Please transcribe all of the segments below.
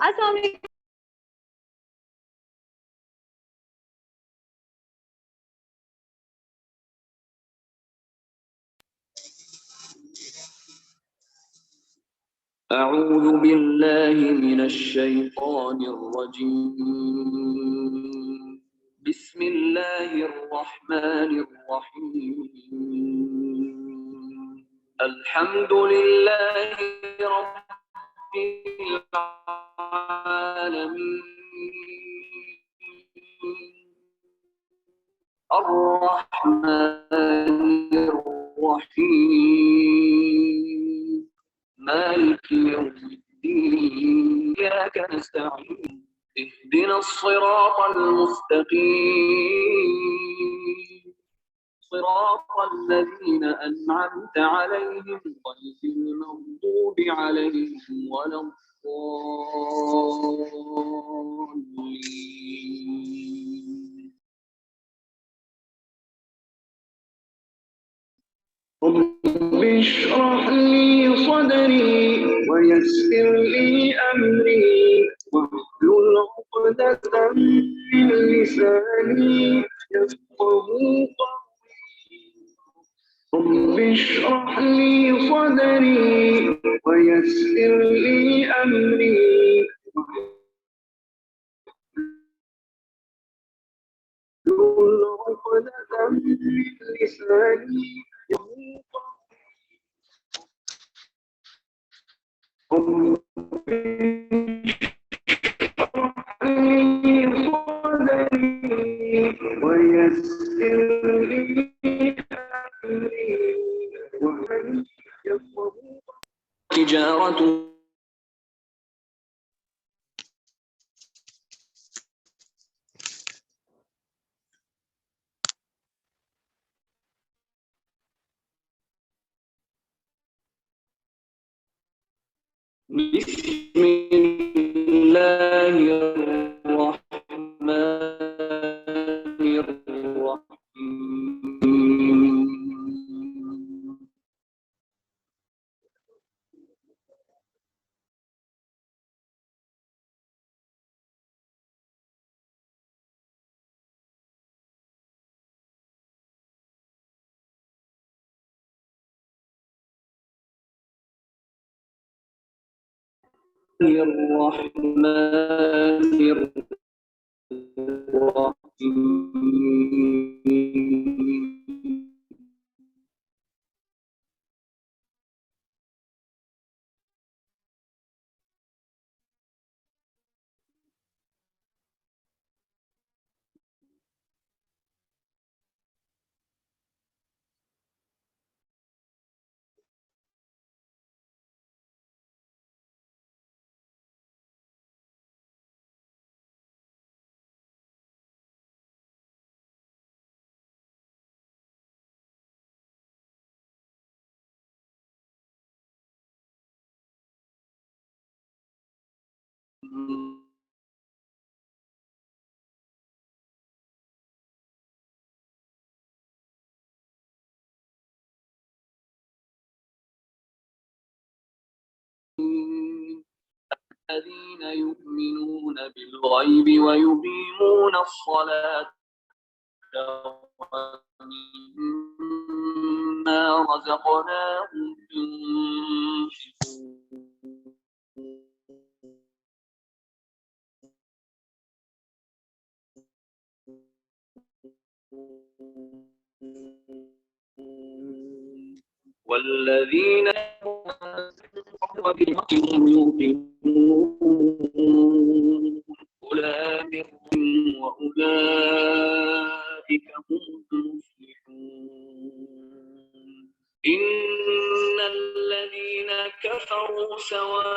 السلام علیکم. أعوذ بالله من الشيطان الرجيم. بسم الله الرحمن الرحيم. الحمد لله رب العالمين الرحمن الرحيم مالك يوم الدين إياك نستعين اهدنا الصراط المستقيم صراط الذين أنعمت عليهم غير المغضوب عليهم ولا الضالين. رب اشرح لي صدري ويسر لي أمري واحلل عقدة من لساني يفقهوا قولي. رب اشرح لي صدري ويسر لي أمري واحلل عقدة من لساني يفقهوا قولي. ويسر لي أمري ومن يفقهوا تجارة بسم الله الرحمن الرحيم. الرحمن الرحيم. الذين يؤمنون بالغيب ويقيمون الصلاة ومما رزقناهم ينفقون والذين وبربهم يوقنون أولئك وأولئك هم المفلحون. إن الذين كفروا سواء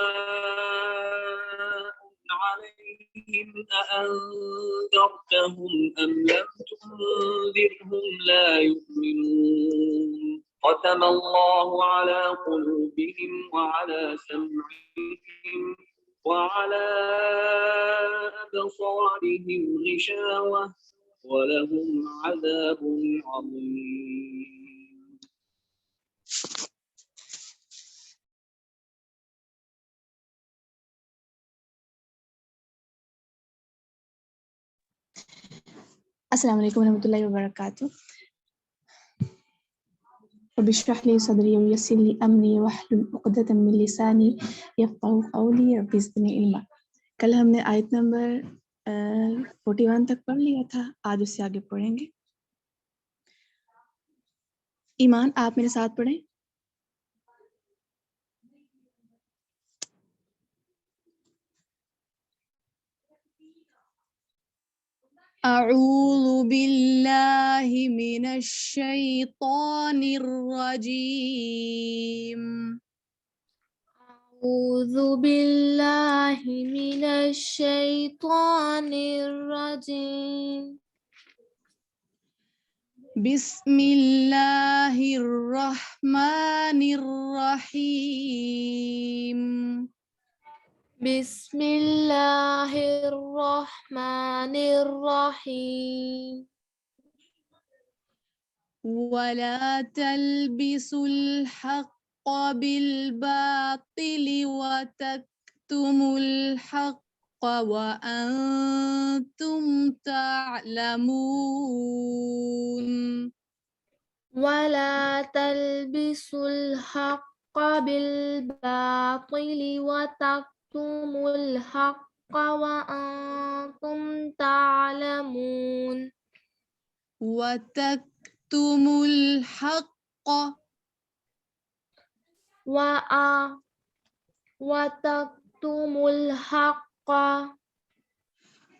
عليهم أأنذرتهم أم لم تنذرهم لا يؤمنون. ختم الله على قلوبهم وعلى سمعهم وعلى أبصارهم غشاوة ولهم عذاب عظيم. السلام علیکم ورحمۃ اللہ وبرکاتہ. رب اشرح لي صدري ويسر لي امري واحلل عقدة من لساني يفقهوا قولي رب زدني علما. کل ہم نے آیت نمبر 41 تک پڑھ لیا تھا، آج اس سے آگے پڑھیں گے. ایمان آپ میرے ساتھ پڑھیں. اعوذ باللہ من الشیطان الرجیم. أعوذ بالله من الشيطان الرجيم. بسم اللہ الرحمن الرحیم. بسم الله الرحمن الرحيم. ولا تلبسوا الحق بالباطل وتكتموا الحق وأنتم تعلمون. ولا تلبسوا الحق بالباطل وتكتموا الحق وأنتم تعلمون. وتكتموا الحق وتكتموا الحق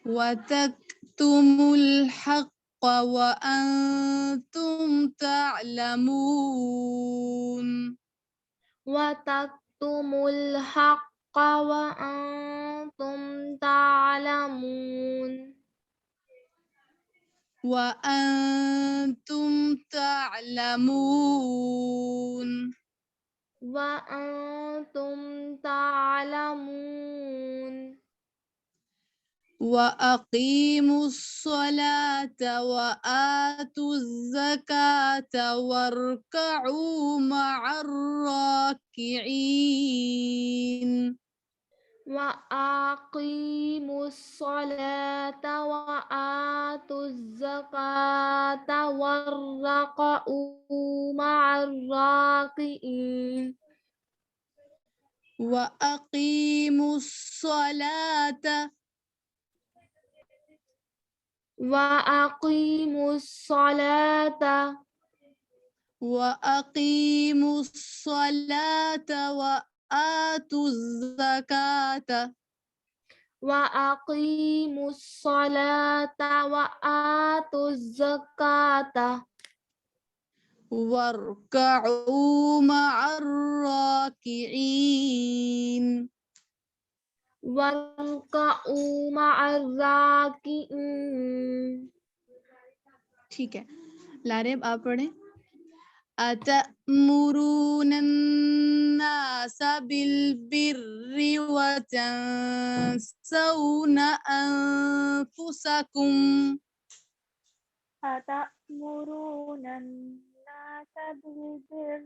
وتكتموا الحق وأنتم تعلمون. وتكتموا الحق وأنتم تعلمون. وأنتم تعلمون. وأنتم تعلمون. وأقيموا الصلاة وآتوا الزكاة واركعوا مع الراكعين. وأقيموا الصلاة وآتوا الزكاة واركعوا مع الراكعين. وأقيموا الصلاة وأقيموا الصلاة وأقيموا الصلاة وآتوا الزكاة وأقيموا الصلاة وآتوا الزكاة واركعوا مع الراكعين. واركعوا مع الراكعين. ٹھیک ہے، لارب آپ پڑھیں. أتأمرون الناس بالبر وتنسون أنفسكم أتأمرون الناس بالبر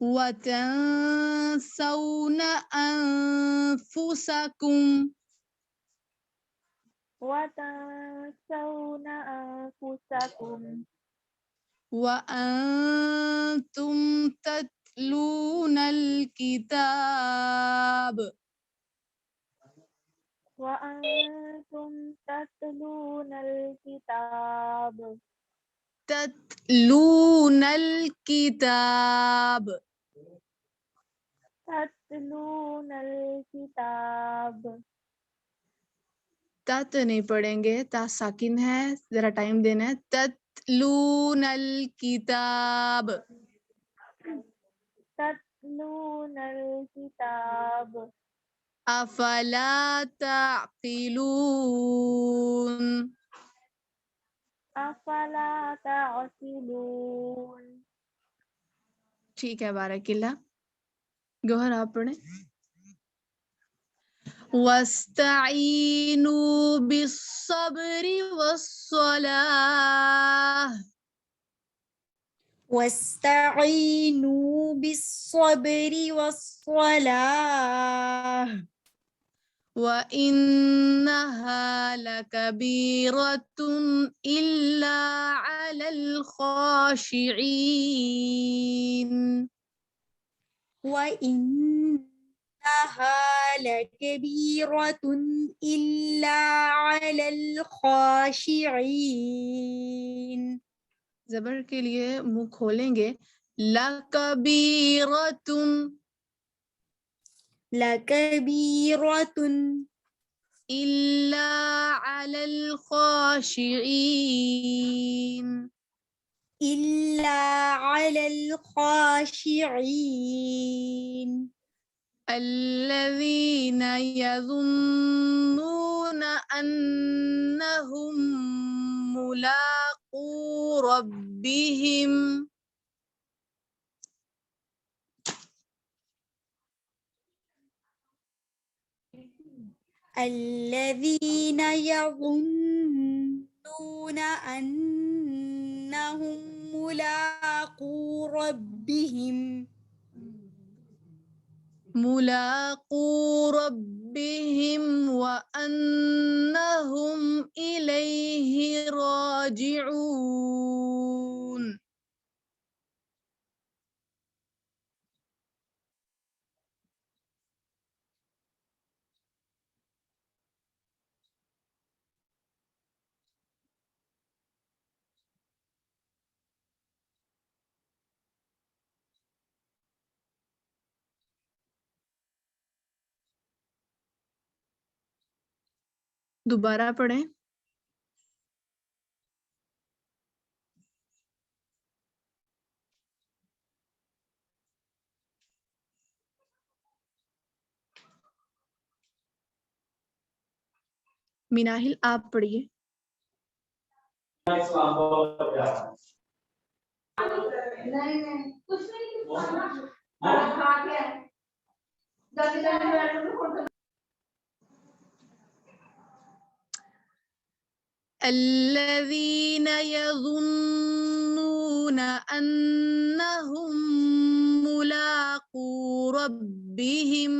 وتنسون أنفسكم وأنتم تتلون الكتاب تتلون الكتاب. تت نہیں پڑھیں گے، تا ساکن ہے، ذرا ٹائم دینا ہے. تتلون الکتاب. افلا تعقلون. ٹھیک ہے، بارک اللہ. گوہر آپ پڑھیں. واستعینوا بالصبر والصلاة واستعينوا بالصبر والصلاة وَإِنَّهَا لَكَبِيرَةٌ إِلَّا عَلَى الْخَاشِعِينَ. وَإِنَّهَا لَكَبِيرَةٌ إِلَّا عَلَى الْخَاشِعِينَ. زبر کے لیے منہ کھولیں گے. لَكَبِيرَةٌ لَكَبِيرَةٌ إِلَّا عَلَى الْخَاشِعِينَ. إِلَّا عَلَى الْخَاشِعِينَ. الَّذِينَ يَظُنُّونَ أَنَّهُم مُّلَاقُو رَبِّهِمْ الذين يظنون أنهم ملاقو ربهم وأنهم إليه راجعون. دوبارہ پڑھیں. مناہل آپ پڑھیے. الذين يظنون أنهم ملاقو ربهم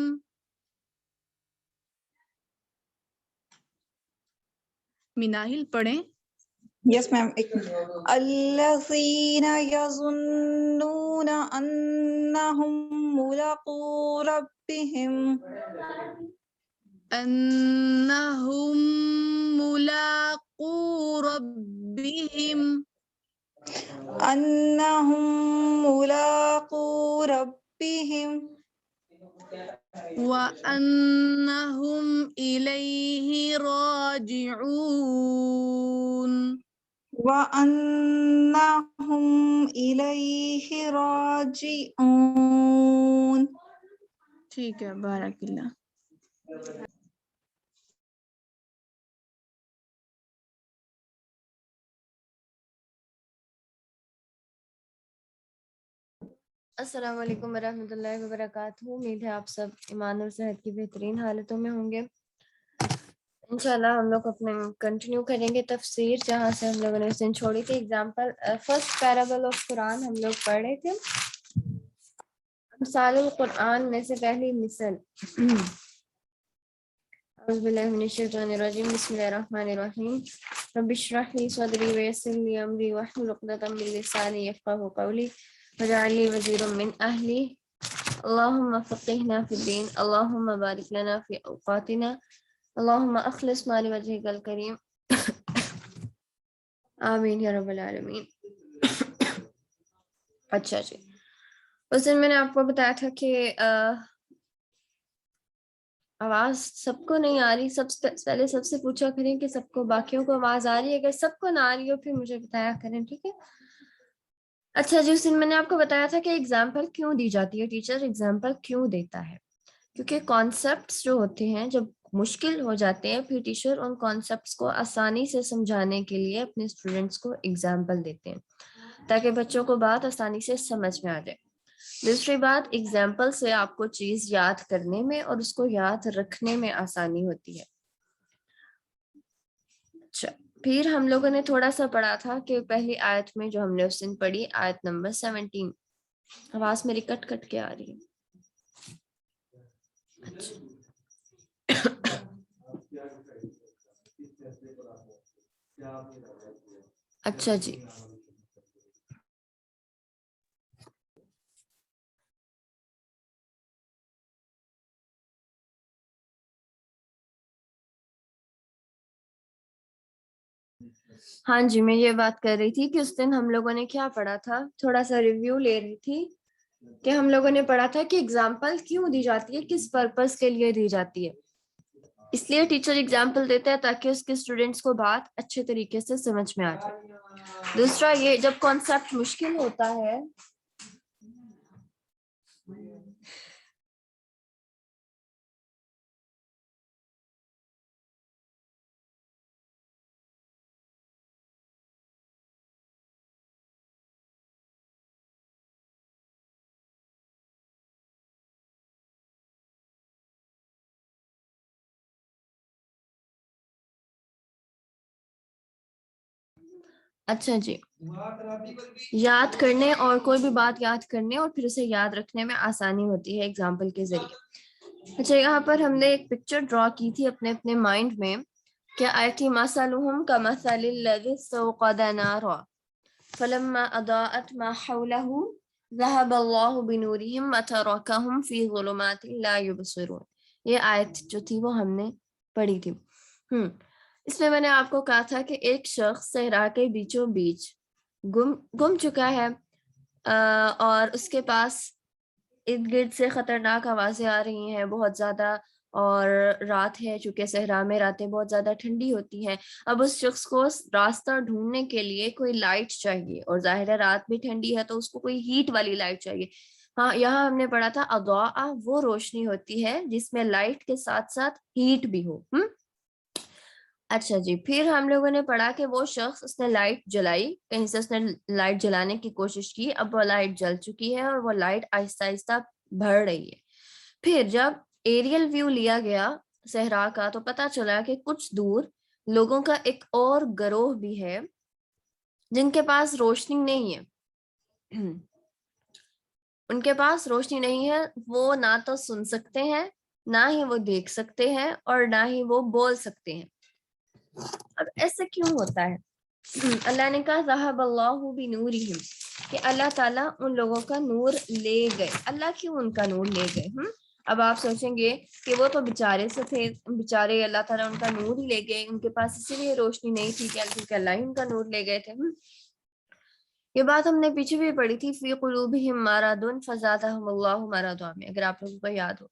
مناہل پڑھیں. یس میم. الذین یظنون انہم ملاقو ربہم أنهم ملاقو ربهم انہم ملاقو ربہم وأنهم إليه راجعون. وَأَنَّهُمْ إِلَيْهِ راجعون. ٹھیک ہے. بارک اللہ. السلام علیکم ورحمۃ اللہ وبرکاتہ. امید ہے آپ سب ایمان اور صحت کی بہترین حالتوں میں ہوں گے. انشاءاللہ ہم لوگ اپنے کنٹینیو کریں گے تفسیر جہاں سے ہم لوگوں نے اس دن چھوڑی تھی. اگزامپل فرسٹ پیرابل آف قرآن ہم لوگ پڑھ رہے تھے. مثال القرآن میں سے پہلی مثل. اعوذ باللہ من الشیطان الرجیم. بسم اللہ الرحمن الرحیم. رب اشرح لی صدری ویسر لی امری واحلل عقدۃ من لسانی یفقہوا قولی واجعل لی وزیرا من اہلی اللہم فقہنا فی الدین اللہم بارک لنا فی اوقاتنا اللہم اخلص ما لوجہک الکریم آمین یا رب العالمین. اچھا جی. اس دن میں نے آپ کو بتایا تھا کہ آواز سب کو نہیں آ رہی. پہلے سب سے پوچھا کریں کہ سب کو باقیوں کو آواز آ رہی ہے. اگر سب کو نہ آ رہی ہو پھر مجھے بتایا کریں. ٹھیک ہے. اچھا جی. اس دن میں نے آپ کو بتایا تھا کہ ایگزامپل کیوں دی جاتی ہے. ٹیچر ایگزامپل کیوں دیتا ہے؟ کیونکہ کانسیپٹس جو ہوتے ہیں جب مشکل ہو جاتے ہیں پھر ٹیچر ان کانسیپٹس کو آسانی سے سمجھانے کے لیے اپنے اسٹوڈنٹس کو ایگزامپل دیتے ہیں تاکہ بچوں کو بات آسانی سے سمجھ میں آ جائے. دوسری بات, ایگزامپل سے آپ کو چیز یاد کرنے میں اور اس کو یاد رکھنے میں آسانی ہوتی ہے. اچھا, پھر ہم لوگوں نے تھوڑا سا پڑھا تھا کہ پہلی آیت میں جو ہم نے اس دن پڑھی آیت نمبر 17. آواز میری کٹ کٹ کے آ رہی ہے. اچھا اچھا جی ہاں جی میں یہ بات کر رہی تھی کہ اس دن ہم لوگوں نے کیا پڑھا تھا, تھوڑا سا ریویو لے رہی تھی کہ ہم لوگوں نے پڑھا تھا کہ اگزامپل کیوں دی جاتی ہے, کس پرپس کے لیے دی جاتی ہے. اس لیے ٹیچر اگزامپل دیتا ہے تاکہ اس کے اسٹوڈینٹس کو بات اچھے طریقے سے سمجھ میں آ جائے. دوسرا یہ جب کانسیپٹ مشکل ہوتا ہے اچھا جی, یاد کرنے اور کوئی بھی بات یاد کرنے اور پھر اسے یاد رکھنے میں آسانی ہوتی ہے ایگزامپل کے ذریعے. اچھا یہاں پر ہم نے ایک پکچر ڈرا کی تھی اپنے مائنڈ میں, کیا آئی تھی مثلهم كمثل الذي استوقد نارا فلما اضاءت ما حوله ذهب الله بنورهم وتركهم في ظلمات لا يبصرون. یہ آیت جو تھی وہ ہم نے پڑھی تھی. اس میں نے آپ کو کہا تھا کہ ایک شخص صحرا کے بیچوں بیچ گم چکا ہے اور اس کے پاس ارد گرد سے خطرناک آوازیں آ رہی ہیں بہت زیادہ, اور رات ہے چونکہ صحرا میں راتیں بہت زیادہ ٹھنڈی ہوتی ہیں. اب اس شخص کو راستہ ڈھونڈنے کے لیے کوئی لائٹ چاہیے, اور ظاہر ہے رات بھی ٹھنڈی ہے تو اس کو کوئی ہیٹ والی لائٹ چاہیے. ہاں یہاں ہم نے پڑھا تھا اضاء وہ روشنی ہوتی ہے جس میں لائٹ کے ساتھ ساتھ ہیٹ بھی ہو. اچھا جی, پھر ہم لوگوں نے پڑھا کہ وہ شخص اس نے لائٹ جلائی, کہیں سے اس نے لائٹ جلانے کی کوشش کی, اب وہ لائٹ جل چکی ہے اور وہ لائٹ آہستہ آہستہ بڑھ رہی ہے. پھر جب ایریل ویو لیا گیا صحرا کا تو پتا چلا کہ کچھ دور لوگوں کا ایک اور گروہ بھی ہے جن کے پاس روشنی نہیں ہے. ان کے پاس روشنی نہیں ہے, وہ نہ تو سن سکتے ہیں, نہ ہی وہ دیکھ سکتے ہیں, اور نہ ہی وہ بول سکتے ہیں. اب ایسے کیوں ہوتا ہے؟ اللہ نے کہا ذہب اللہ بنورہم, کہ اللہ تعالیٰ ان لوگوں کا نور لے گئے. اللہ کیوں ان کا نور لے گئے؟ اب آپ سوچیں گے کہ وہ تو بیچارے سے تھے, بیچارے اللہ تعالیٰ ان کا نور ہی لے گئے, ان کے پاس اسی لیے روشنی نہیں تھی کیونکہ اللہ ہی ان کا نور لے گئے تھے. یہ بات ہم نے پیچھے بھی پڑھی تھی, فی قلوبہم مرض فزادہم اللہ مرضا میں, اگر آپ لوگوں کو یاد ہو,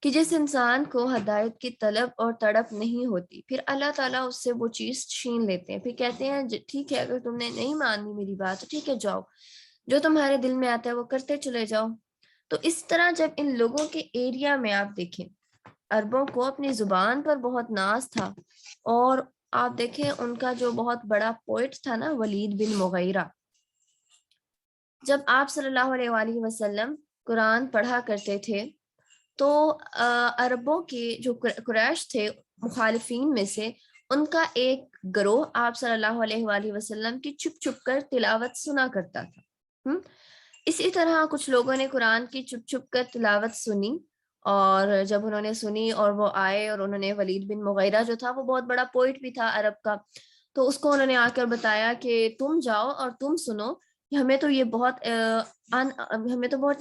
کہ جس انسان کو ہدایت کی طلب اور تڑپ نہیں ہوتی پھر اللہ تعالیٰ اس سے وہ چیز چھین لیتے ہیں. پھر کہتے ہیں ٹھیک ہے اگر تم نے نہیں مانی میری بات تو ٹھیک ہے, جاؤ جو تمہارے دل میں آتا ہے وہ کرتے چلے جاؤ. تو اس طرح جب ان لوگوں کے ایریا میں آپ دیکھیں, عربوں کو اپنی زبان پر بہت ناز تھا, اور آپ دیکھیں ان کا جو بہت بڑا پوئٹ تھا نا ولید بن مغیرہ, جب آپ صلی اللہ علیہ وآلہ وسلم قرآن پڑھا کرتے تھے تو عربوں کے جو قریش تھے مخالفین میں سے, ان کا ایک گروہ آپ صلی اللہ علیہ وآلہ وسلم کی چھپ چھپ کر تلاوت سنا کرتا تھا. اسی طرح کچھ لوگوں نے قرآن کی چھپ چھپ کر تلاوت سنی, اور جب انہوں نے سنی اور وہ آئے اور انہوں نے ولید بن مغیرہ جو تھا وہ بہت بڑا پوئٹ بھی تھا عرب کا, تو اس کو انہوں نے آ کر بتایا کہ تم جاؤ اور تم سنو, ہمیں تو یہ بہت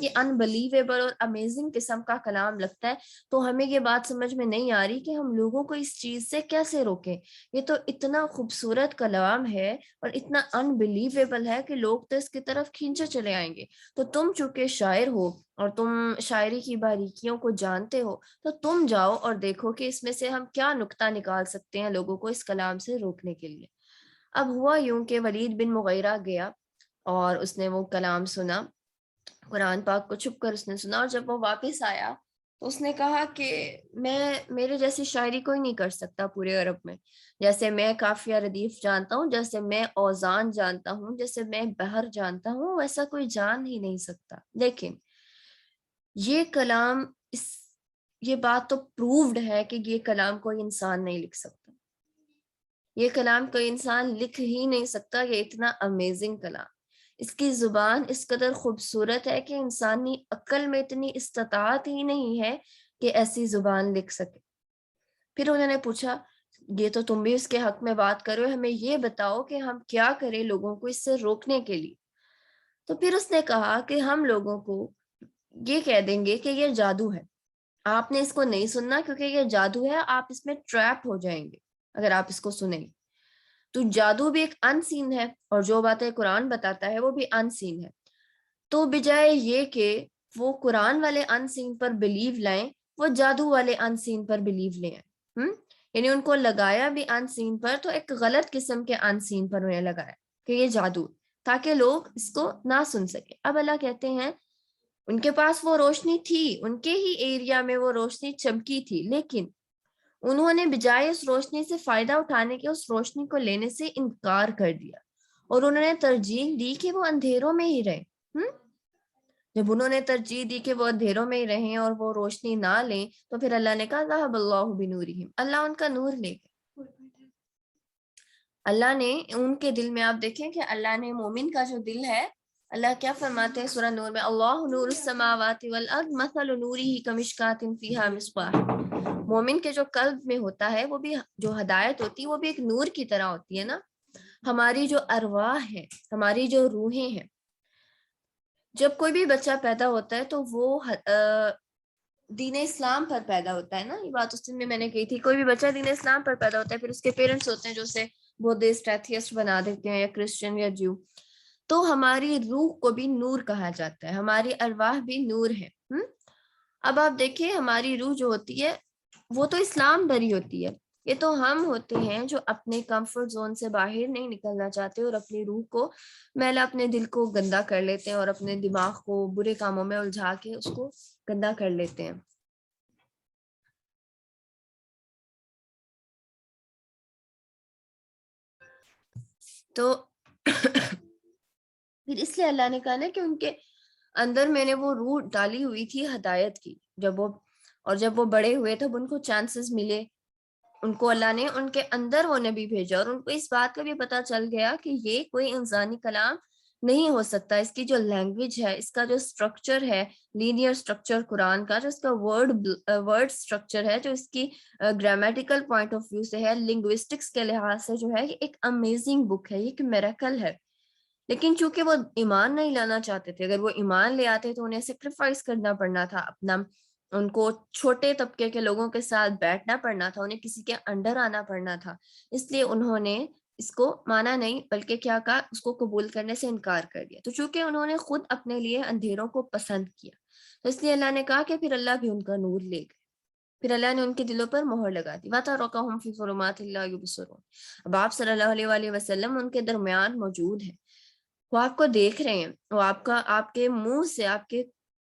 یہ انبلیویبل اور امیزنگ قسم کا کلام لگتا ہے, تو ہمیں یہ بات سمجھ میں نہیں آ رہی کہ ہم لوگوں کو اس چیز سے کیسے روکیں. یہ تو اتنا خوبصورت کلام ہے اور اتنا انبلیویبل ہے کہ لوگ تو اس کی طرف کھینچے چلے آئیں گے. تو تم چونکہ شاعر ہو اور تم شاعری کی باریکیوں کو جانتے ہو, تو تم جاؤ اور دیکھو کہ اس میں سے ہم کیا نکتہ نکال سکتے ہیں لوگوں کو اس کلام سے روکنے کے لیے. اب ہوا یوں کہ ولید بن مغیرہ گیا اور اس نے وہ کلام سنا, قرآن پاک کو چھپ کر اس نے سنا, اور جب وہ واپس آیا تو اس نے کہا کہ میرے جیسی شاعری کوئی نہیں کر سکتا پورے عرب میں, جیسے میں قافیہ ردیف جانتا ہوں, جیسے میں اوزان جانتا ہوں, جیسے میں بحر جانتا ہوں, ویسا کوئی جان ہی نہیں سکتا. لیکن یہ کلام یہ بات تو پرووڈ ہے کہ یہ کلام کوئی انسان نہیں لکھ سکتا, یہ کلام کوئی انسان لکھ ہی نہیں سکتا. یہ اتنا امیزنگ کلام, اس کی زبان اس قدر خوبصورت ہے کہ انسانی عقل میں اتنی استطاعت ہی نہیں ہے کہ ایسی زبان لکھ سکے. پھر انہوں نے پوچھا یہ تو تم بھی اس کے حق میں بات کرو، ہمیں یہ بتاؤ کہ ہم کیا کریں لوگوں کو اس سے روکنے کے لیے۔ تو پھر اس نے کہا کہ ہم لوگوں کو یہ کہہ دیں گے کہ یہ جادو ہے، آپ نے اس کو نہیں سننا کیونکہ یہ جادو ہے، آپ اس میں ٹریپ ہو جائیں گے اگر آپ اس کو سنیں۔ تو جادو بھی ایک ان سین ہے، اور جو باتیں قرآن بتاتا ہے وہ بھی ان سین ہے۔ تو بجائے یہ کہ وہ قرآن والے ان سین پر بلیو لائیں، وہ جادو والے ان سین پر بلیو لیں۔ یعنی ان کو لگایا بھی ان سین پر، تو ایک غلط قسم کے ان سین پر انہیں لگایا کہ یہ جادو، تاکہ لوگ اس کو نہ سن سکے۔ اب اللہ کہتے ہیں ان کے پاس وہ روشنی تھی، ان کے ہی ایریا میں وہ روشنی چمکی تھی، لیکن انہوں نے بجائے اس روشنی سے فائدہ اٹھانے کے اس روشنی کو لینے سے انکار کر دیا، اور انہوں نے ترجیح دی کہ وہ اندھیروں میں ہی رہیں۔ جب انہوں نے ترجیح دی کہ وہ اندھیروں میں ہی رہیں اور وہ روشنی نہ لیں، تو پھر اللہ نے کہا ذهب اللہ بنورہم، اللہ ان کا نور لے گئے۔ اللہ نے ان کے دل میں، آپ دیکھیں کہ اللہ نے مومن کا جو دل ہے، اللہ کیا فرماتے ہیں سورہ نور میں، اللہ نور السماوات والارض مثل نورہ کمشکاۃ فیہا مصباح۔ مومن کے جو قلب میں ہوتا ہے، وہ بھی جو ہدایت ہوتی ہے وہ بھی ایک نور کی طرح ہوتی ہے نا۔ ہماری جو ارواح ہے، ہماری جو روحیں ہیں، جب کوئی بھی بچہ پیدا ہوتا ہے تو وہ دین اسلام پر پیدا ہوتا ہے نا، یہ بات اس دن میں نے کہی تھی، کوئی بھی بچہ دین اسلام پر پیدا ہوتا ہے، پھر اس کے پیرنٹس ہوتے ہیں جو اسے بودھسٹ، ایتھیسٹ بنا دیتے ہیں، یا کرسچن یا جیو۔ تو ہماری روح کو بھی نور کہا جاتا ہے، ہماری ارواح بھی نور ہے۔ اب آپ دیکھیں ہماری روح جو ہوتی ہے وہ تو اسلام بری ہوتی ہے، یہ تو ہم ہوتے ہیں جو اپنے کمفرٹ زون سے باہر نہیں نکلنا چاہتے اور اپنی روح کو میلا، اپنے دل کو گندا کر لیتے ہیں، اور اپنے دماغ کو برے کاموں میں الجھا کے اس کو گندا کر لیتے ہیں۔ تو پھر اس لیے اللہ نے کہا نا کہ ان کے اندر میں نے وہ روح ڈالی ہوئی تھی ہدایت کی، جب وہ بڑے ہوئے تب ان کو چانسز ملے، ان کو اللہ نے ان کے اندر وہ نبی بھیجا، اور ان کو اس بات کا بھی پتہ چل گیا کہ یہ کوئی انسانی کلام نہیں ہو سکتا، اس کی جو لینگویج ہے، اس کا جو سٹرکچر ہے، لینئر سٹرکچر قرآن کا، جو اس کا ورڈ سٹرکچر ہے، جو اس کی گرامیٹیکل پوائنٹ آف ویو سے ہے، لنگوسٹکس کے لحاظ سے جو ہے، یہ ایک امیزنگ بک ہے، یہ ایک میریکل ہے۔ لیکن چونکہ وہ ایمان نہیں لانا چاہتے تھے، اگر وہ ایمان لے آتے تو انہیں سیکریفائس کرنا پڑنا تھا اپنا، ان کو چھوٹے طبقے کے لوگوں کے ساتھ بیٹھنا پڑنا تھا، انہیں کسی کے انڈر آنا پڑنا تھا، اس لیے انہوں نے اس کو مانا نہیں، بلکہ کیا کہا، اس کو قبول کرنے سے انکار کر دیا۔ تو چونکہ انہوں نے خود اپنے لیے اندھیروں کو پسند کیا، تو اس لیے اللہ نے کہا کہ پھر اللہ بھی ان کا نور لے گئے، پھر اللہ نے ان کے دلوں پر مہر لگا دی۔ وَتَرَكَهُمْ فِي ظُلُمَاتٍ لَا يُبْصِرُونَ۔ اب آپ صلی اللہ علیہ وسلم ان کے درمیان موجود ہیں، وہ آپ کو دیکھ رہے ہیں، وہ آپ کے منہ سے آپ کے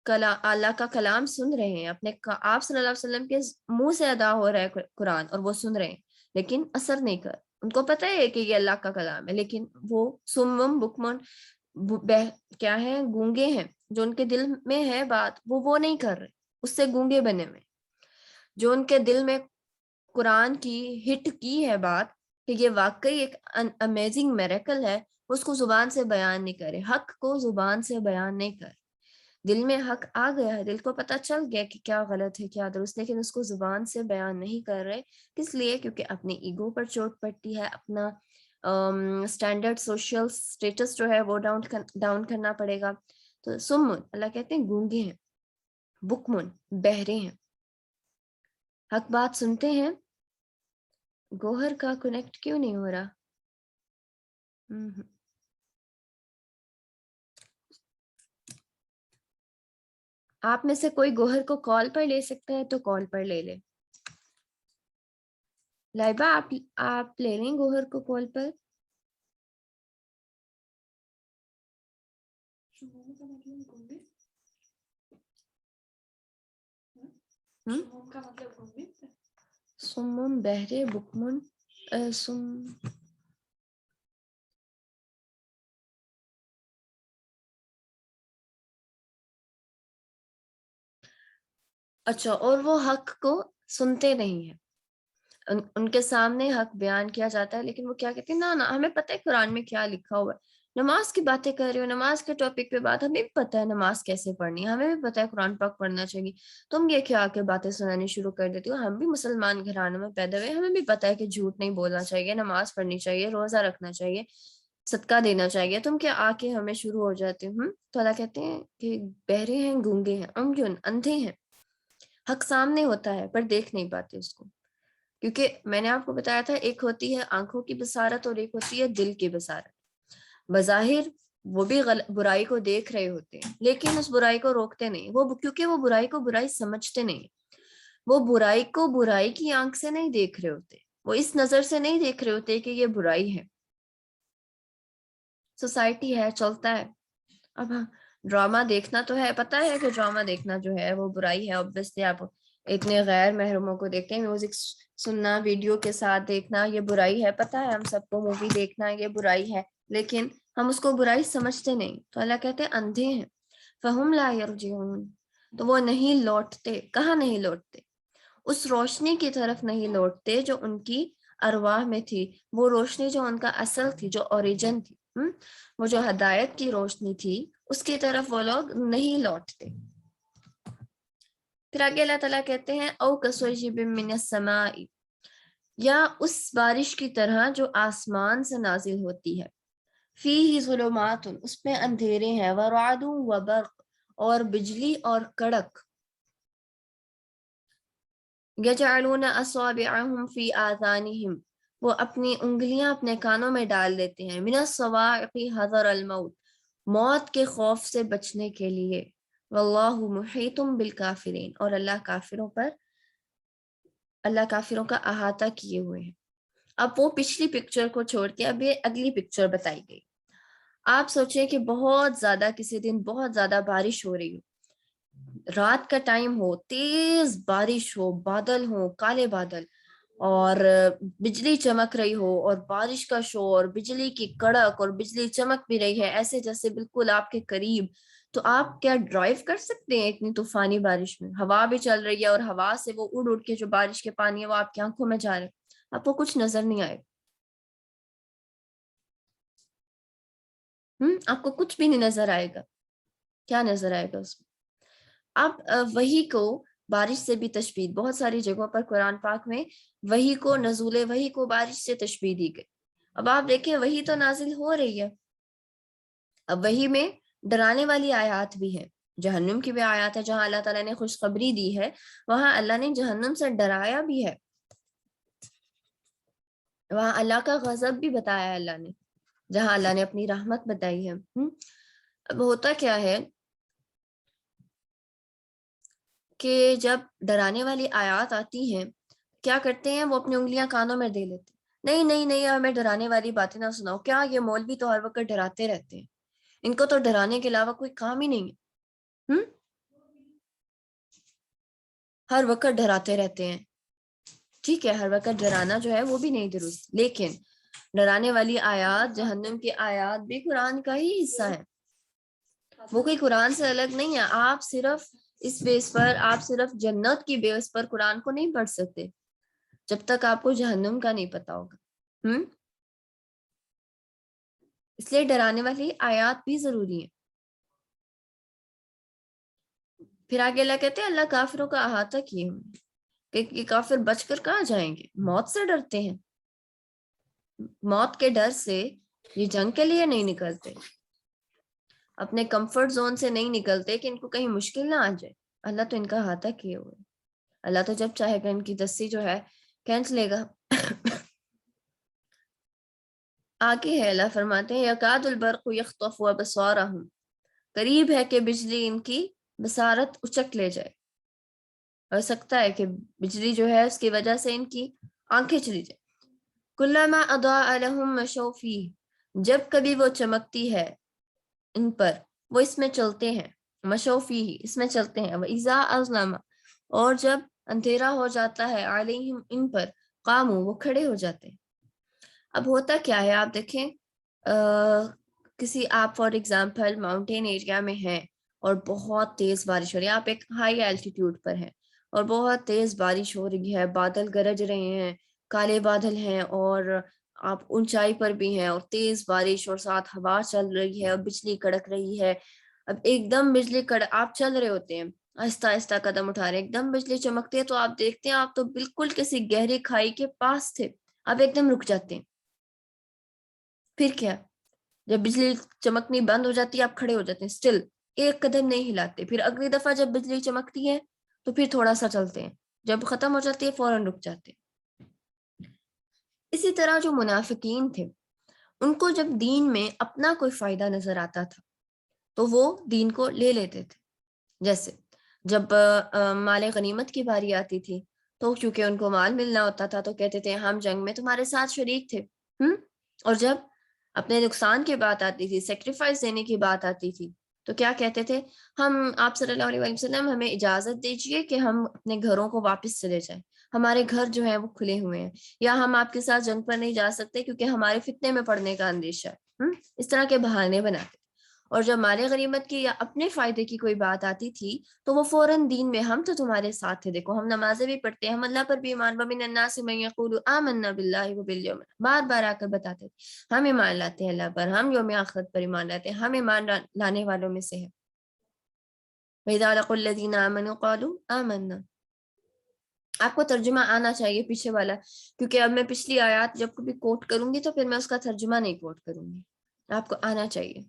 اللہ کا کلام سن رہے ہیں، آپ صلی اللہ علیہ وسلم کے منہ سے ادا ہو رہا ہے قرآن، اور وہ سن رہے ہیں، لیکن اثر نہیں کر، ان کو پتہ ہے کہ یہ اللہ کا کلام ہے، لیکن وہ سمم بکمن کیا ہے، گونگے ہیں، جو ان کے دل میں ہے بات وہ نہیں کر رہے، اس سے گونگے بنے ہوئے، جو ان کے دل میں قرآن کی ہٹ کی ہے بات کہ یہ واقعی ایک امیزنگ میریکل ہے، اس کو زبان سے بیان نہیں کرے، حق کو زبان سے بیان نہیں کرے، دل میں حق آ گیا ہے، دل کو پتہ چل گیا کہ کیا غلط ہے کیا درست، لیکن اس کو زبان سے بیان نہیں کر رہے، کس لیے؟ کیونکہ اپنی ایگو پر چوٹ پڑتی ہے، اپنا سٹینڈرڈ سوشل سٹیٹس جو ہے وہ ڈاؤن کرنا پڑے گا۔ تو سمن، اللہ کہتے ہیں گونگے ہیں، بکمن بہرے ہیں، حق بات سنتے ہیں، گوہر کا کنیکٹ کیوں نہیں ہو رہا؟ آپ میں سے کوئی گوہر کو کال پر لے سکتا ہے تو کال پر لے لے۔ لائبہ آپ لے لیں گوہر کو کال پر۔ سمم بہرے بکمن اچھا، اور وہ حق کو سنتے نہیں ہیں، ان کے سامنے حق بیان کیا جاتا ہے، لیکن وہ کیا کہتے ہیں، نہ ہمیں پتہ ہے قرآن میں کیا لکھا ہوا ہے، نماز کی باتیں کر رہے ہو، نماز کے ٹاپک پہ بات، ہمیں بھی پتا ہے نماز کیسے پڑھنی ہے، ہمیں بھی پتا ہے قرآن پاک پڑھنا چاہیے، تم یہ کیا کے باتیں سنانی شروع کر دیتی ہو؟ ہم بھی مسلمان گھرانوں میں پیدا ہوئے، ہمیں بھی پتا ہے کہ جھوٹ نہیں بولنا چاہیے، نماز پڑھنی چاہیے، روزہ رکھنا چاہیے، صدقہ دینا چاہیے، تم کیا آ کے ہمیں شروع ہو جاتے ہو؟ تو اللہ کہتے ہیں کہ بہرے ہیں، گونگے ہیں، عميٌ، اندھے ہیں، حق سامنے ہوتا ہے پر دیکھ نہیں پاتے اس کو، کیونکہ میں نے آپ کو بتایا تھا ایک ہوتی ہے آنکھوں کی بصارت اور ایک ہوتی ہے دل کی بصارت۔ بظاہر وہ بھی برائی کو دیکھ رہے ہوتے ہیں لیکن اس برائی کو روکتے نہیں، وہ کیونکہ وہ برائی کو برائی سمجھتے نہیں، وہ برائی کو برائی کی آنکھ سے نہیں دیکھ رہے ہوتے، وہ اس نظر سے نہیں دیکھ رہے ہوتے کہ یہ برائی ہے، سوسائٹی ہے، چلتا ہے۔ اب ڈرامہ دیکھنا تو ہے، پتہ ہے کہ ڈرامہ دیکھنا جو ہے وہ برائی ہے، obviously آپ اتنے غیر محرموں کو دیکھتے ہیں، میوزک سننا، ویڈیو کے ساتھ دیکھنا یہ برائی ہے، پتہ ہے ہم سب کو مووی دیکھنا یہ برائی ہے، لیکن ہم اس کو برائی سمجھتے نہیں، تو اللہ کہتے ہیں اندھے ہیں، فہم لا یرجعون، تو وہ نہیں لوٹتے، کہاں نہیں لوٹتے؟ اس روشنی کی طرف نہیں لوٹتے جو ان کی ارواح میں تھی، وہ روشنی جو ان کا اصل تھی، جو اوریجن تھی، وہ جو ہدایت کی روشنی تھی اس کی طرف وہ لوگ نہیں لوٹتے۔ پھر آگے اللہ تعالیٰ کہتے ہیں او کصیب من السماء، یا اس بارش کی طرح جو آسمان سے نازل ہوتی ہے، فیہ ظلمات، اس میں اندھیرے ہیں، ورعد وبرق، اور بجلی اور کڑک، یجعلون اصابعهم فی آذانہم، وہ اپنی انگلیاں اپنے کانوں میں ڈال دیتے ہیں، من الصواعق حذر الموت، موت کے خوف سے بچنے کے لیے، واللہ محیط بالکافرین، اور اللہ کافروں کا احاطہ کیے ہوئے ہیں۔ اب وہ پچھلی پکچر کو چھوڑ کے اب یہ اگلی پکچر بتائی گئی۔ آپ سوچیں کہ بہت زیادہ کسی دن بہت زیادہ بارش ہو رہی ہو، رات کا ٹائم ہو، تیز بارش ہو، بادل ہو، کالے بادل، اور بجلی چمک رہی ہو، اور بارش کا شور، بجلی کی کڑک، اور بجلی چمک بھی رہی ہے ایسے جیسے بالکل آپ کے قریب، تو آپ کیا ڈرائیو کر سکتے ہیں اتنی طوفانی بارش میں؟ ہوا بھی چل رہی ہے اور ہوا سے وہ اڑ اڑ کے جو بارش کے پانی ہے وہ آپ کی آنکھوں میں جا رہے، آپ کو کچھ نظر نہیں آئے، آپ کو کچھ بھی نہیں نظر آئے گا، کیا نظر آئے گا اس میں؟ اب وحی کو بارش سے بھی تشبیہ، بہت ساری جگہوں پر قرآن پاک میں وحی کو، نزول وحی کو بارش سے تشبیہ دی گئی۔ اب آپ دیکھیں وحی تو نازل ہو رہی ہے، اب وحی میں ڈرانے والی آیات بھی ہیں، جہنم کی بھی آیات ہے، جہاں اللہ تعالیٰ نے خوشخبری دی ہے وہاں اللہ نے جہنم سے ڈرایا بھی ہے، وہاں اللہ کا غضب بھی بتایا ہے اللہ نے، جہاں اللہ نے اپنی رحمت بتائی ہے۔ اب ہوتا کیا ہے کہ جب ڈرانے والی آیات آتی ہیں کیا کرتے ہیں، وہ اپنی انگلیاں کانوں میں دے لیتے، نہیں نہیں نہیں ہمیں ڈرانے والی باتیں نہ سناؤ، کیا یہ مولوی تو ہر وقت ڈراتے رہتے ہیں، ان کو تو ڈرانے کے علاوہ کوئی کام ہی نہیں ہے، ہر وقت ڈراتے رہتے ہیں۔ ٹھیک ہے، ہر وقت ڈرانا جو ہے وہ بھی نہیں درست، لیکن ڈرانے والی آیات، جہنم کی آیات بھی قرآن کا ہی حصہ ہے، وہ کوئی قرآن سے الگ نہیں ہے، آپ صرف اس بیس پر، آپ صرف جنت کی بیس پر قرآن کو نہیں پڑھ سکتے جب تک آپ کو جہنم کا نہیں پتا ہوگا، اس لیے ڈرانے والی آیات بھی ضروری ہیں۔ پھر آگے اللہ کہتے ہیں اللہ کافروں کا احاطہ کیے ہوئے، کہ کافر بچ کر کہاں جائیں گے؟ موت سے ڈرتے ہیں، موت کے ڈر سے یہ جنگ کے لیے نہیں نکلتے، اپنے کمفرٹ زون سے نہیں نکلتے کہ ان کو کہیں مشکل نہ آ جائے، اللہ تو ان کا احاطہ کیے ہوئے، اللہ تو جب چاہے گا ان کی دستی جو ہے کھینچ لے گا۔ آگے ہے اللہ فرماتے ہیں یکاد البرق یخطف ابصارہم، قریب ہے کہ بجلی ان کی بصارت اچک لے جائے، ہو سکتا ہے کہ بجلی جو ہے اس کی وجہ سے ان کی آنکھیں چلی جائے۔ کلما اضاء لهم مشوا فیہ، جب کبھی وہ چمکتی ہے ان پر وہ اس میں چلتے ہیں، مشوا فیہ اس میں چلتے ہیں، واذا اظلم اور جب اندھیرا ہو جاتا ہے، علیہم ان پر، قاموا وہ کھڑے ہو جاتے ہیں۔ اب ہوتا کیا ہے، آپ دیکھیں کسی آپ فار ایگزامپل ماؤنٹین ایریا میں ہیں اور بہت تیز بارش ہو رہی ہے، آپ ایک ہائی الٹیٹیوڈ پر ہیں اور بہت تیز بارش ہو رہی ہے، بادل گرج رہے ہیں، کالے بادل ہیں، اور آپ اونچائی پر بھی ہیں اور تیز بارش اور ساتھ ہوا چل رہی ہے اور بجلی کڑک رہی ہے. اب ایک دم بجلی آپ چل رہے ہوتے ہیں, آہستہ آہستہ قدم اٹھا رہے ہیں, ایک دم بجلی چمکتی ہے تو آپ دیکھتے ہیں آپ تو بالکل کسی گہری کھائی کے پاس تھے, آپ ایک دم رک جاتے ہیں. پھر کیا, جب بجلی چمکنی بند ہو جاتی ہے آپ کھڑے ہو جاتے ہیں, اسٹل ایک قدم نہیں ہلاتے. پھر اگلی دفعہ جب بجلی چمکتی ہے تو پھر تھوڑا سا چلتے ہیں, جب ختم ہو جاتی ہے فوراً رک جاتے ہیں. اسی طرح جو منافقین تھے ان کو جب دین میں اپنا کوئی فائدہ نظر آتا تھا تو وہ دین کو لے لیتے تھے. جیسے جب مال غنیمت کی باری آتی تھی تو کیونکہ ان کو مال ملنا ہوتا تھا تو کہتے تھے ہم جنگ میں تمہارے ساتھ شریک تھے. اور جب اپنے نقصان کی بات آتی تھی, سیکریفائس دینے کی بات آتی تھی تو کیا کہتے تھے, ہم آپ صلی اللہ علیہ وسلم ہمیں اجازت دیجیے کہ ہم اپنے گھروں کو واپس چلے جائیں, ہمارے گھر جو ہیں وہ کھلے ہوئے ہیں, یا ہم آپ کے ساتھ جنگ پر نہیں جا سکتے کیونکہ ہمارے فتنے میں پڑنے کا اندیشہ ہے. اس طرح کے بہانے بناتے. اور جب مال غنیمت کی یا اپنے فائدے کی کوئی بات آتی تھی تو وہ فوراً دین میں ہم تو تمہارے ساتھ تھے, دیکھو ہم نمازیں بھی پڑھتے ہیں, ہم اللہ پر بھی ایمان, ومن الناس من یقول آمنا باللہ وبالیوم, بار بار آ کر بتاتے تھے ہم ایمان لاتے ہیں اللہ پر, ہم یوم آخرت پر ایمان لاتے ہیں, ہم ایمان لانے والوں میں سے ہیں. وَإِذَا لَقُوا الَّذِينَ آمَنُوا قَالُوا آمَنَّا. آپ کو ترجمہ آنا چاہیے پیچھے والا, کیونکہ اب میں پچھلی آیات جب کبھی کوٹ کروں گی تو پھر میں اس کا ترجمہ نہیں کوٹ کروں گی, آپ کو آنا چاہیے.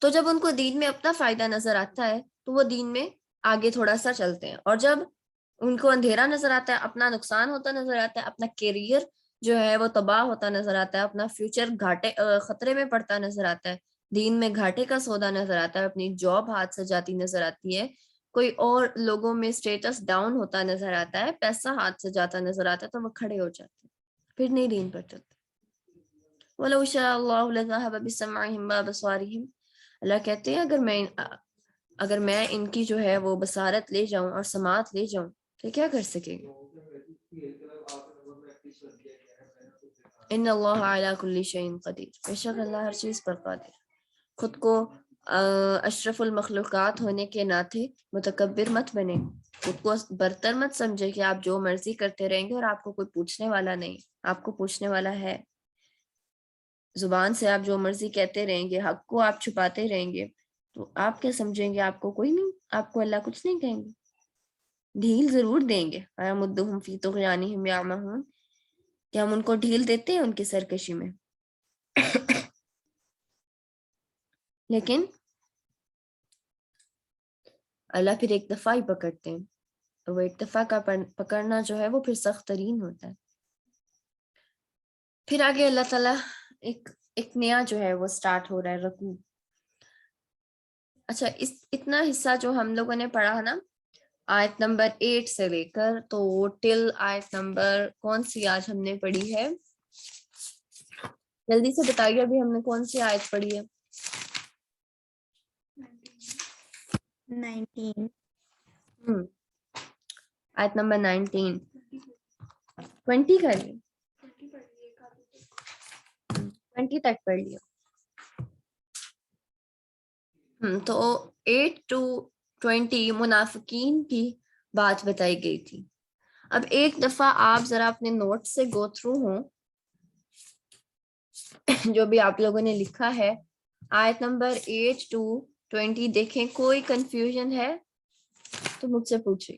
تو جب ان کو دین میں اپنا فائدہ نظر آتا ہے تو وہ دین میں آگے تھوڑا سا چلتے ہیں, اور جب ان کو اندھیرا نظر آتا ہے, اپنا نقصان ہوتا نظر آتا ہے, اپنا کیریئر جو ہے وہ تباہ ہوتا نظر آتا ہے, اپنا فیوچر خطرے میں پڑتا نظر آتا ہے, دین میں گھاٹے کا سودا نظر آتا ہے, اپنی جاب ہاتھ سے جاتی نظر آتی ہے, کوئی اور لوگوں میں اسٹیٹس ڈاؤن ہوتا نظر آتا ہے, پیسہ ہاتھ سے جاتا نظر آتا ہے, تو وہ کھڑے ہو جاتے ہیں, پھر نہیں دین پر چلتے. وَلَوْ شَاءَ اللَّهُ لَذَهَبَ بِسَمْعِهِمْ وَأَبْصَارِهِمْ, اللہ کہتے ہیں اگر میں ان کی جو ہے وہ بصارت لے جاؤں اور سماعت لے جاؤں تو کیا کر سکے گا. ان اللہ علی کل شیء قدیر, بے شک اللہ ہر چیز پر قادر. خود کو اشرف المخلوقات ہونے کے ناطے متکبر مت بنے, خود کو برتر مت سمجھے کہ آپ جو مرضی کرتے رہیں گے اور آپ کو کوئی پوچھنے والا نہیں. آپ کو پوچھنے والا ہے. زبان سے آپ جو مرضی کہتے رہیں گے, حق کو آپ چھپاتے رہیں گے, تو آپ کیا سمجھیں گے آپ کو کوئی نہیں, آپ کو اللہ کچھ نہیں کہیں گے, ڈھیل ضرور دیں گے. وَيَمُدُّهُمْ فِي طُغْيَانِهِمْ يَعْمَهُونَ, کہ ہم ان کو ڈھیل دیتے ہیں ان کی سرکشی میں. لیکن اللہ پھر ایک دفعہ ہی پکڑتے ہیں, وہ ایک دفعہ کا پکڑنا جو ہے وہ پھر سخت ترین ہوتا ہے. پھر آگے اللہ تعالیٰ ایک نیا جو ہے وہ سٹارٹ ہو رہا ہے, رکوع. اچھا, اتنا حصہ جو ہم لوگوں نے پڑھا نا, آیت نمبر 8 سے لے کر تو ٹل آیت نمبر کون سی آج ہم نے پڑھی ہے, جلدی سے بتائیے ابھی ہم نے کون سی آیت پڑھی ہے. 19. آیت نمبر 19. 20 کر لیں, 20 تک پڑھ لیا. تو 8 to 20 منافقین کی بات بتائی گئی تھی. اب ایک دفعہ آپ ذرا اپنے نوٹ سے گو تھرو ہوں جو بھی آپ لوگوں نے لکھا ہے, آیت نمبر 8 to 20 دیکھیں, کوئی کنفیوژن ہے تو مجھ سے پوچھیں,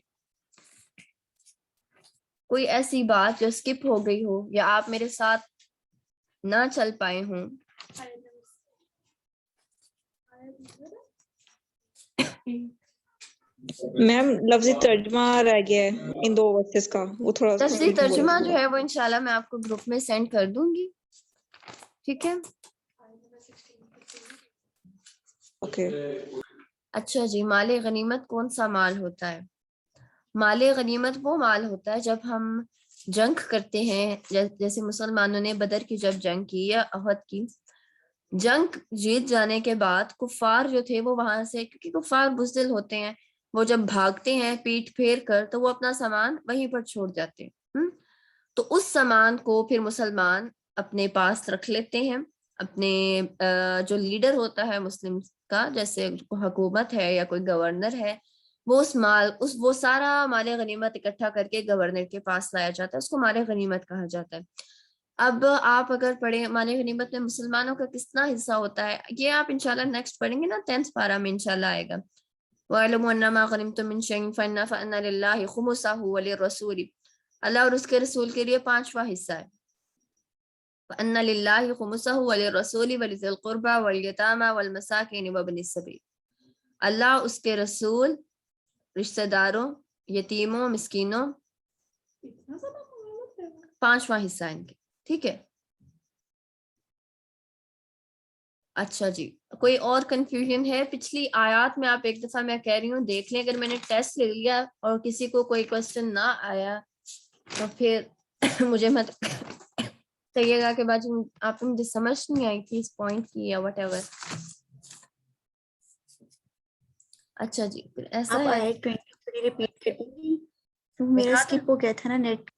کوئی ایسی بات جو اسکپ ہو گئی ہو یا آپ میرے ساتھ نہ چل پائے ہوں. میم لفظی ترجمہ رہ گیا ہے ان دو ورسز کا, وہ تھوڑا لفظی ترجمہ جو ہے وہ انشاءاللہ میں آپ کو گروپ میں سینڈ کر دوں گی, ٹھیک ہے. اوکے. اچھا جی, مال غنیمت کون سا مال ہوتا ہے؟ مال غنیمت وہ مال ہوتا ہے جب ہم جنگ کرتے ہیں, جیسے مسلمانوں نے بدر کی جب جنگ کی یا احد کی جنگ جیت جانے کے بعد کفار جو تھے وہ وہاں سے, کیونکہ کفار بزدل ہوتے ہیں, وہ جب بھاگتے ہیں پیٹ پھیر کر تو وہ اپنا سامان وہیں پر چھوڑ جاتے ہیں. تو اس سامان کو پھر مسلمان اپنے پاس رکھ لیتے ہیں. اپنے جو لیڈر ہوتا ہے مسلم کا, جیسے حکومت ہے یا کوئی گورنر ہے, وہ سارا مال غنیمت اکٹھا کر کے گورنر کے پاس لایا جاتا ہے، اس کو مال غنیمت کہا جاتا ہے۔ اب آپ اگر پڑھیں مال غنیمت میں مسلمانوں کا کتنا حصہ ہوتا ہے، یہ آپ انشاءاللہ نیکسٹ پڑھیں گے نا 10th پارہ میں انشاءاللہ آئے گا۔ وَاعْلَمُوا أَنَّمَا غَنِمْتُم مِّن شَيْءٍ فَإِنَّ لِلَّهِ خُمُسَهُ وَلِلرَّسُولِ، اللہ اور اس کے رسول کے لیے 5واں حصہ ہے۔ فَإِنَّ لِلَّهِ خُمُسَهُ وَلِلرَّسُولِ وَلِذِي الْقُرْبَى وَالْيَتَامَى وَالْمَسَاكِينِ وَابْنِ السَّبِيلِ، اللہ اس کے رسول، رشتہ داروں، یتیموں، مسکینوں، 5واں حصہ ان کے، ٹھیک ہے۔ اچھا جی، کوئی اور کنفیوژن ہے؟ پچھلی آیات میں آپ ایک دفعہ میں کہہ رہی ہوں دیکھ لیں، اگر میں نے ٹیسٹ لے لیا اور کسی کو کوئی کوشچن نہ آیا تو پھر مجھے مت کہیے گا کہ باجی آپ کو مجھے سمجھ نہیں آئی تھی اس پوائنٹ کی یا وٹ ایور۔ اچھا جی، پھر ایسا آپ ہے، آیت 20 ریپیٹ کر دیں گی کیونکہ میرا دکھا اسکپ ہو گیا تھا نا نیٹ۔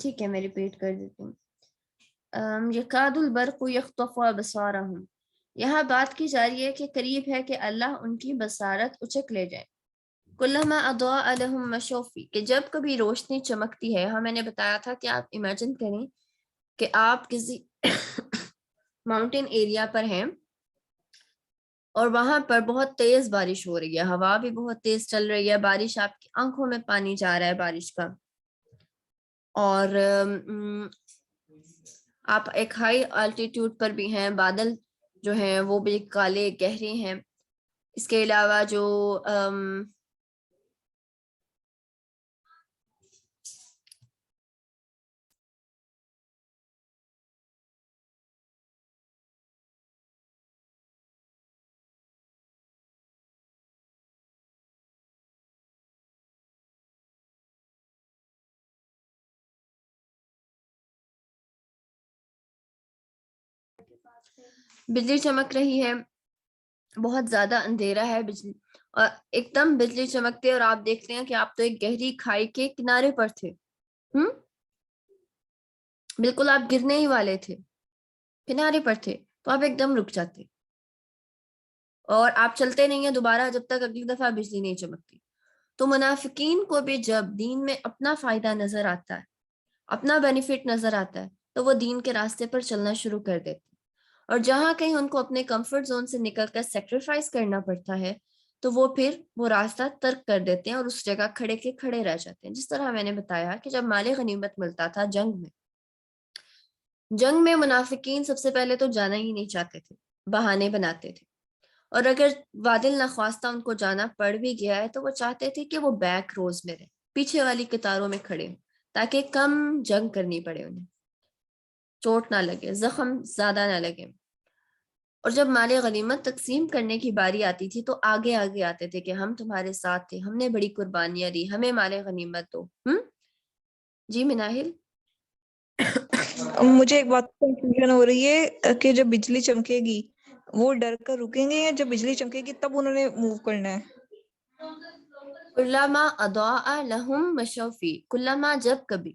ٹھیک ہے میں ریپیٹ کر دیتی ہوں۔ یکاد البرق یخطف ابصارہم، یہاں بات کی جا رہی ہے کہ قریب ہے کہ اللہ ان کی بصارت اچک لے جائے۔ کلما اضاء لهم مشوا فیہ، کہ جب کبھی روشنی چمکتی ہے، ہاں میں نے بتایا تھا کہ آپ امیجن کریں کہ آپ کسی ماؤنٹین ایریا پر ہیں اور وہاں پر بہت تیز بارش ہو رہی ہے، ہوا بھی بہت تیز چل رہی ہے، بارش آپ کی آنکھوں میں پانی جا رہا ہے بارش کا، اور آپ ایک ہائی الٹیٹیوڈ پر بھی ہیں، بادل جو ہیں وہ بھی کالے گہرے ہیں۔ اس کے علاوہ جو بجلی چمک رہی ہے، بہت زیادہ اندھیرا ہے، بجلی اور ایک دم بجلی چمکتے اور آپ دیکھتے ہیں کہ آپ تو ایک گہری کھائی کے کنارے پر تھے، بالکل آپ گرنے ہی والے تھے، کنارے پر تھے، تو آپ ایک دم رک جاتے اور آپ چلتے نہیں ہیں دوبارہ جب تک اگلی دفعہ بجلی نہیں چمکتی۔ تو منافقین کو بھی جب دین میں اپنا فائدہ نظر آتا ہے، اپنا بینیفٹ نظر آتا ہے، تو وہ دین کے راستے پر چلنا شروع کر دیتے ہیں، اور جہاں کہیں ان کو اپنے کمفرٹ زون سے نکل کر سیکریفائس کرنا پڑتا ہے تو وہ پھر وہ راستہ ترک کر دیتے ہیں اور اس جگہ کھڑے کے کھڑے رہ جاتے ہیں۔ جس طرح میں نے بتایا کہ جب مال غنیمت ملتا تھا جنگ میں منافقین سب سے پہلے تو جانا ہی نہیں چاہتے تھے، بہانے بناتے تھے، اور اگر وادل نخواستہ ان کو جانا پڑ بھی گیا ہے تو وہ چاہتے تھے کہ وہ بیک روز میں رہیں، پیچھے والی قطاروں میں کھڑے ہوں، تاکہ کم جنگ کرنی پڑے، انہیں چوٹ نہ لگے، زخم زیادہ نہ لگے۔ اور جب مال غنیمت تقسیم کرنے کی باری آتی تھی تو آگے آگے آتے تھے کہ ہم تمہارے ساتھ تھے، ہم نے بڑی قربانیاں دی، ہمیں مال غنیمت دو۔ جی مناہل؟ مجھے ایک بات کنفیوژن ہو رہی ہے کہ جب بجلی چمکے گی وہ ڈر کر رکیں گے یا جب بجلی چمکے گی تب انہوں نے موو کرنا ہے؟ کلما اضاء لہم مشوا فیہ، کلما جب کبھی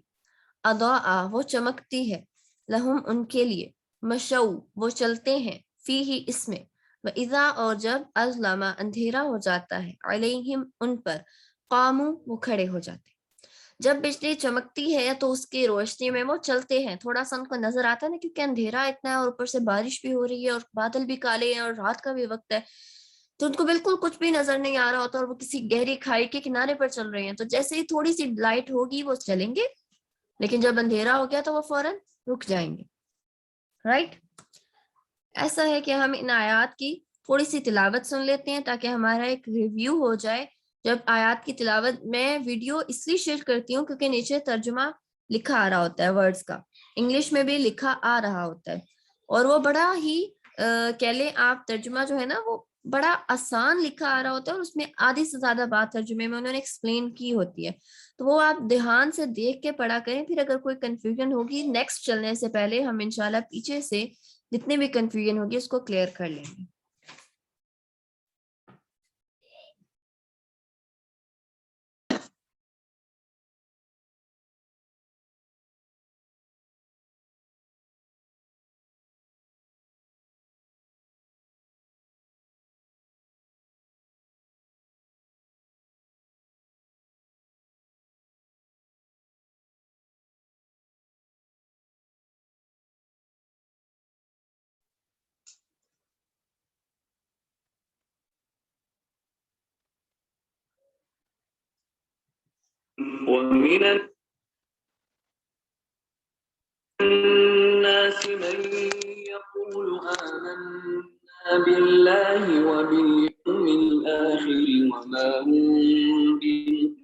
اضاء وہ چمکتی ہے، لہم ان کے لیے، مشو وہ چلتے ہیں، فیہ اس میں، وَإِذَا اور جب اظلم اندھیرا ہو جاتا ہے، علیہم ان پر، قاموا وہ کھڑے ہو جاتے ہیں۔ جب بجلی چمکتی ہے تو اس کی روشنی میں وہ چلتے ہیں، تھوڑا سا ان کو نظر آتا ہے نا، کیونکہ اندھیرا اتنا ہے اور اوپر سے بارش بھی ہو رہی ہے اور بادل بھی کالے ہیں اور رات کا بھی وقت ہے، تو ان کو بالکل کچھ بھی نظر نہیں آ رہا ہوتا اور وہ کسی گہری کھائی کے کنارے پر چل رہے ہیں، تو جیسے ہی تھوڑی سی لائٹ ہوگی وہ چلیں گے، لیکن جب اندھیرا ہو گیا تو وہ فوراً رک جائیں گے، رائٹ؟ ایسا ہے کہ ہم ان آیات کی تھوڑی سی تلاوت سن لیتے ہیں تاکہ ہمارا ایک ریویو ہو جائے۔ جب آیات کی تلاوت میں ویڈیو اس لیے شیئر کرتی ہوں کیونکہ نیچے ترجمہ لکھا آ رہا ہوتا ہے، ورڈز کا انگلش میں بھی لکھا آ رہا ہوتا ہے، اور وہ بڑا ہی کہہ لیں آپ ترجمہ جو ہے نا وہ بڑا آسان لکھا آ رہا ہوتا ہے، اور اس میں آدھی سے زیادہ بات ترجمے میں انہوں نے ایکسپلین کی ہوتی ہے، تو وہ آپ دھیان سے دیکھ کے پڑھا کریں۔ پھر اگر کوئی کنفیوژن ہوگی نیکسٹ چلنے سے پہلے ہم انشاءاللہ پیچھے سے جتنے بھی کنفیوژن ہوگی اس کو کلیئر کر لیں گے۔ ومن الناس من يقول آمنا بالله وباليوم الآخر وما هم بمؤمنين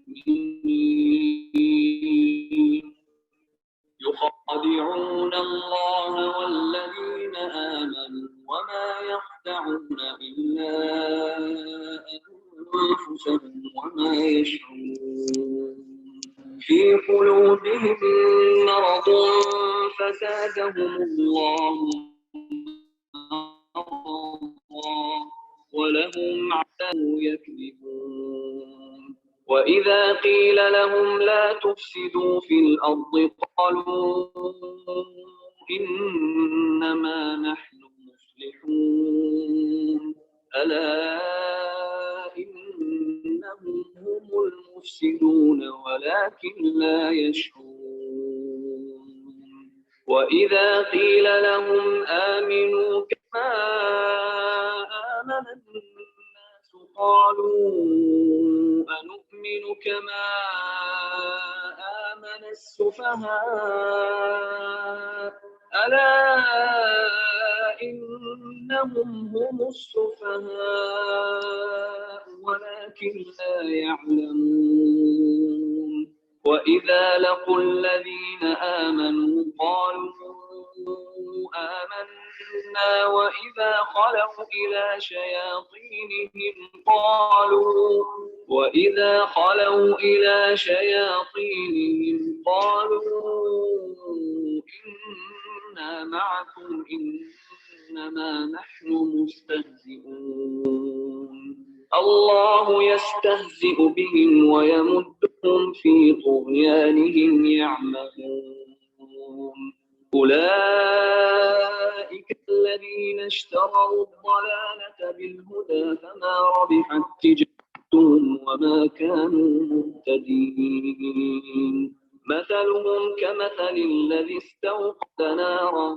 يخادعون الله والذين آمنوا وما يخدعون إلا أنفسهم وما يشعرون في قلوبهم مرض فزادهم الله مرضا ولهم عذاب يكذبون وإذا قيل لهم لا تفسدوا في الأرض قالوا إنما نحن مصلحون ألا إنهم هم المفسدون ولكن لا يشعرون وإذا قيل لهم آمنوا كما آمن الناس قالوا أنؤمن كما آمن السفهاء ألا إنهم هم السفهاء ولكن لا يعلمون وإذا لقوا الذين آمنوا قالوا آمنا وإذا خلوا إلى شياطينهم قالوا إنا معكم إنما نحن مستهزئون الله يستهزئ بهم ويمدهم في طغيانهم يعمهون أولئك الذين اشتروا الضلالة بالهدى فما ربحت تجارتهم وما كانوا مهتدين مثلهم كمثل الذي استوقد نارا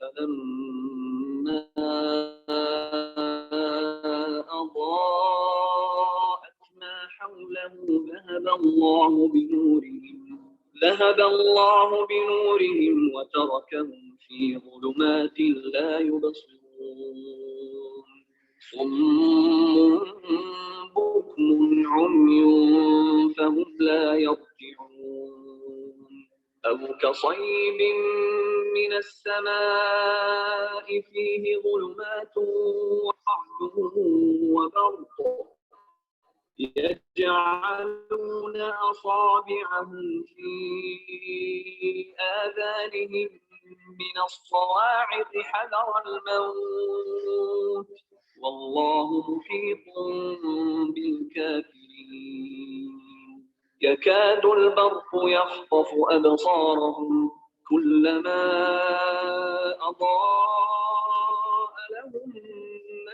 فلما أضاءت ما حوله ذهب الله بنورهم وتركهم في ظلمات لا يبصرون صم بكم عمي فهم لا يرجعون أو كصيب من السماء فيه ظلمات ورعد وبرق يجعلون أصابعهم في آذانهم من الصواعق حذر الموت والله محيط بالكافرين يكاد البرق يخطف أبصارهم كلما أضاء لهم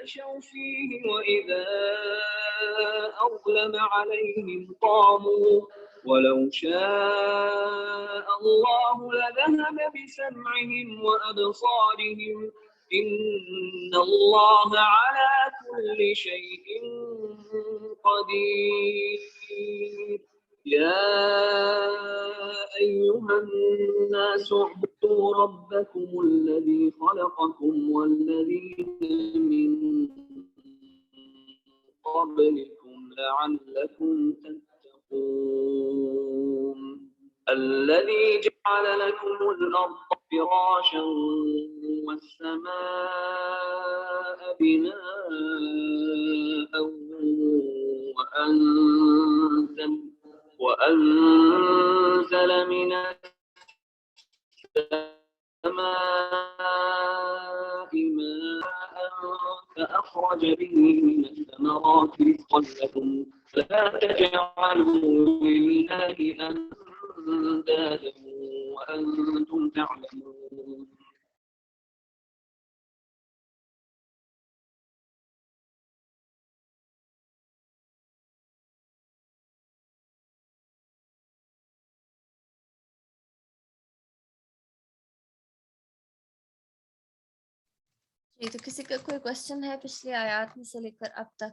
مشوا فيه وإذا أظلم عليهم قاموا ولو شاء الله لذهب بسمعهم وأبصارهم إن الله على كل شيء قدير يا أيها الناس اعبدوا ربكم الذي خلقكم والذين من قبلكم لعلكم تتقون الذي جعل لكم الأرض فراشا والسماء بناء وأنزل من السماء ماء فأخرج به من الثمرات رزقا لكم فلا تجعلوا لله أندادا وأنتم تعلمون جی تو کسی کا کوئی کوشچن ہے پچھلی آیات میں سے لے کر اب تک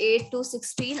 8 to 16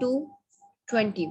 to 20.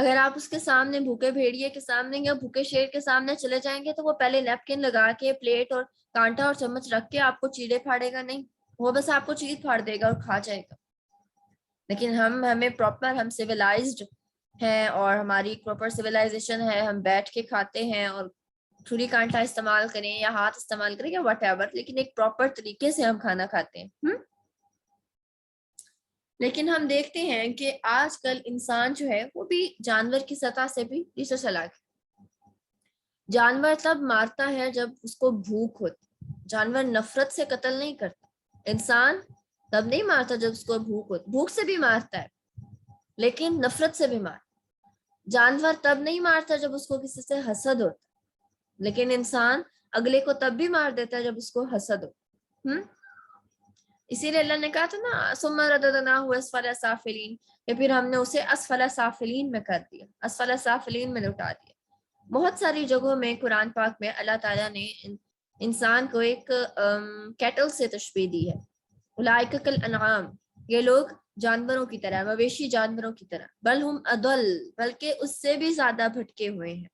اگر آپ اس کے سامنے بھوکے بھیڑیے کے سامنے یا بھوکے شیر کے سامنے چلے جائیں گے تو وہ پہلے نیپکن لگا کے پلیٹ اور کانٹا اور چمچ رکھ کے آپ کو چیرے پھاڑے گا نہیں, وہ بس آپ کو چیر پھاڑ دے گا اور کھا جائے گا. لیکن ہمیں پراپر, ہم سویلائزڈ ہیں اور ہماری پراپر سویلائزیشن ہے, ہم بیٹھ کے کھاتے ہیں اور چھری کانٹا استعمال کریں یا ہاتھ استعمال کریں یا واٹ ایور, لیکن ایک پراپر طریقے سے ہم کھانا کھاتے ہیں. لیکن ہم دیکھتے ہیں کہ آج کل انسان جو ہے وہ بھی جانور کی سطح سے بھی پیچھے چلا گیا. جانور تب مارتا ہے جب اس کو بھوک ہوتی, جانور نفرت سے قتل نہیں کرتا. انسان تب نہیں مارتا جب اس کو بھوک ہوتی, بھوک سے بھی مارتا ہے لیکن نفرت سے بھی مارتا. جانور تب نہیں مارتا جب اس کو کسی سے حسد ہوتا, لیکن انسان اگلے کو تب بھی مار دیتا ہے جب اس کو حسد ہو. اسی لیے اللہ نے کہا تھا نا ثم رددناہ اسفل سافلین, کہ پھر ہم نے اسے اسفل سافلین میں کر دیا, اسفل سافلین میں لٹا دیا. بہت ساری جگہوں میں قرآن پاک میں اللہ تعالیٰ نے انسان کو ایک کیٹل سے تشبیہ دی ہے. اولئک کالانعام, یہ لوگ جانوروں کی طرح, مویشی جانوروں کی طرح. بل ہم اضل, بلکہ اس سے بھی زیادہ بھٹکے ہوئے ہیں.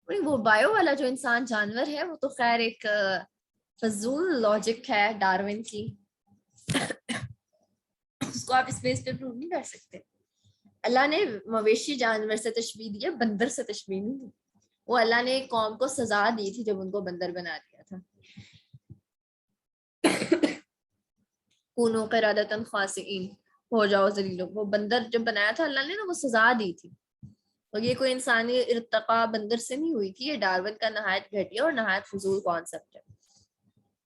وہ بایو والا جو انسان جانور ہے وہ تو خیر ایک فضول لاجک ہے ڈارون کی, اس کو آپ اسپیس پہ پروو نہیں کر سکتے. اللہ نے مویشی جانور سے تشبیہ دی ہے, بندر سے تشبیہ نہیں دی. وہ اللہ نے ایک قوم کو سزا دی تھی جب ان کو بندر بنا دیا تھا. کونوا قردۃ خاسئین, ہو جاؤ ذلیلوں. وہ بندر جب بنایا تھا اللہ نے نا, وہ سزا دی تھی. اور یہ کوئی انسانی ارتقا بندر سے نہیں ہوئی تھی, یہ ڈارون کا نہایت گھٹیا اور نہایت فضول کانسیپٹ ہے,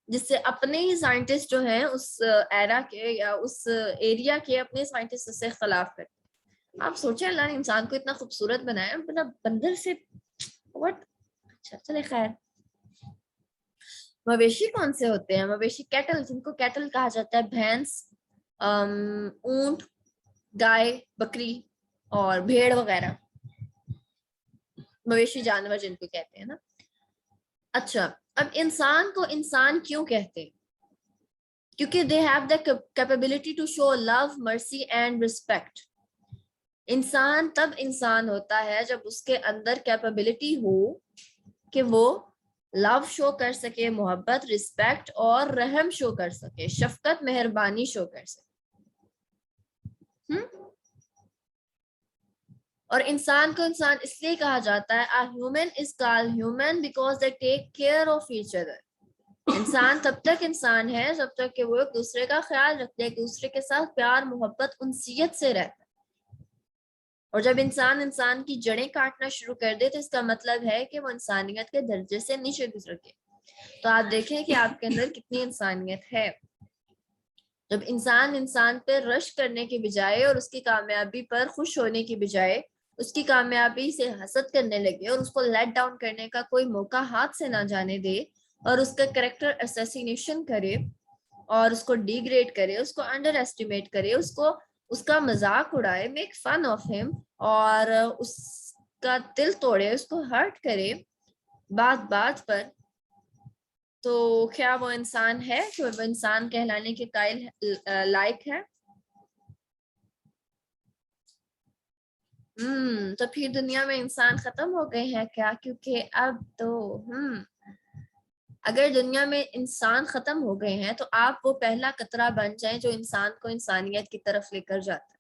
جس سے اپنے ہی سائنٹسٹ جو ہیں اس ایرا کے یا اس ایریا کے اپنے سائنٹسٹ سے اختلاف کرتے. آپ سوچیں اللہ نے انسان کو اتنا خوبصورت بنایا, بنا بندر سے وٹ. اچھا چلے خیر. مویشی کون سے ہوتے ہیں؟ مویشی کیٹل, جن کو کیٹل کہا جاتا ہے, بھینس, اونٹ, گائے, بکری اور بھیڑ وغیرہ, مویشی جانور جن کو کہتے ہیں نا. اچھا, اب انسان کو انسان کیوں کہتے ہیں؟ کیونکہ they have the capability to show love, mercy and respect. انسان تب انسان ہوتا ہے جب اس کے اندر کیپیبلٹی ہو کہ وہ لو شو کر سکے, محبت, رسپیکٹ اور رحم شو کر سکے, شفقت, مہربانی شو کر سکے. اور انسان کو انسان اس لیے کہا جاتا ہے, a human is called human because they take care of each other. انسان تب تک انسان ہے جب تک کہ وہ ایک دوسرے کا خیال رکھتے ہیں, ایک دوسرے کے ساتھ پیار, محبت, انسیت سے رہتا ہے. اور جب انسان کی جڑیں کاٹنا شروع کر دے تو اس کا مطلب ہے کہ وہ انسانیت کے درجے سے نیچے گزر گئے. تو آپ دیکھیں کہ آپ کے اندر کتنی انسانیت ہے. جب انسان پہ رشک کرنے کے بجائے اور اس کی کامیابی پر خوش ہونے کی بجائے اس کی کامیابی سے حسد کرنے لگے اور اس کو لیٹ ڈاؤن کرنے کا کوئی موقع ہاتھ سے نہ جانے دے اور اس کا کریکٹر اسیسینیشن کرے اور اس کو ڈی گریڈ کرے, اس کو انڈر ایسٹیمیٹ کرے, اس کا مذاق اڑائے, میک فن آف ہم, اور اس کا دل توڑے, اس کو ہرٹ کرے بات پر, تو کیا وہ انسان ہے کہ وہ انسان کہلانے کے قائل لائق ہے؟ تو پھر دنیا میں انسان ختم ہو گئے ہیں کیا؟ کیونکہ اب تو اگر دنیا میں انسان ختم ہو گئے ہیں تو آپ وہ پہلا قطرہ بن جائیں جو انسان کو انسانیت کی طرف لے کر جاتا ہے.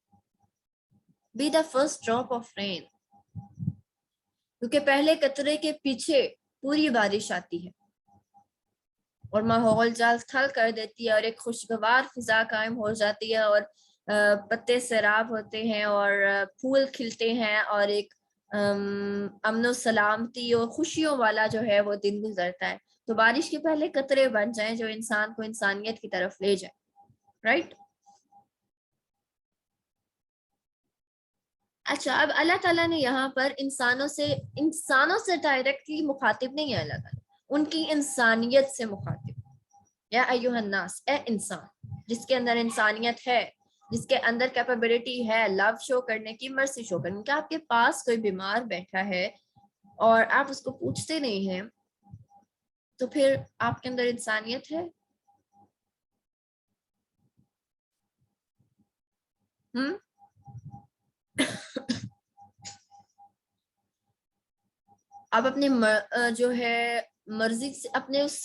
Be the first drop of rain. کیونکہ پہلے قطرے کے پیچھے پوری بارش آتی ہے اور ماحول جل تھل کر دیتی ہے اور ایک خوشگوار فضا قائم ہو جاتی ہے اور پتے سیراب ہوتے ہیں اور پھول کھلتے ہیں اور ایک امن و سلامتی اور خوشیوں والا جو ہے وہ دن گزرتا ہے. تو بارش کے پہلے قطرے بن جائیں جو انسان کو انسانیت کی طرف لے جائیں. رائٹ. اچھا, اب اللہ تعالیٰ نے یہاں پر انسانوں سے ڈائریکٹلی مخاطب نہیں ہے, اللہ تعالیٰ ان کی انسانیت سے مخاطب. یا ایھا الناس, اے انسان, جس کے اندر انسانیت ہے, جس کے اندر کیپیبلٹی ہے لو شو کرنے کی, مرسی شو کرنے کی. آپ کے پاس کوئی بیمار بیٹھا ہے اور آپ اس کو پوچھتے نہیں ہیں تو پھر آپ کے اندر انسانیت ہے؟ آپ اپنے جو ہے مرضی سے اپنے اس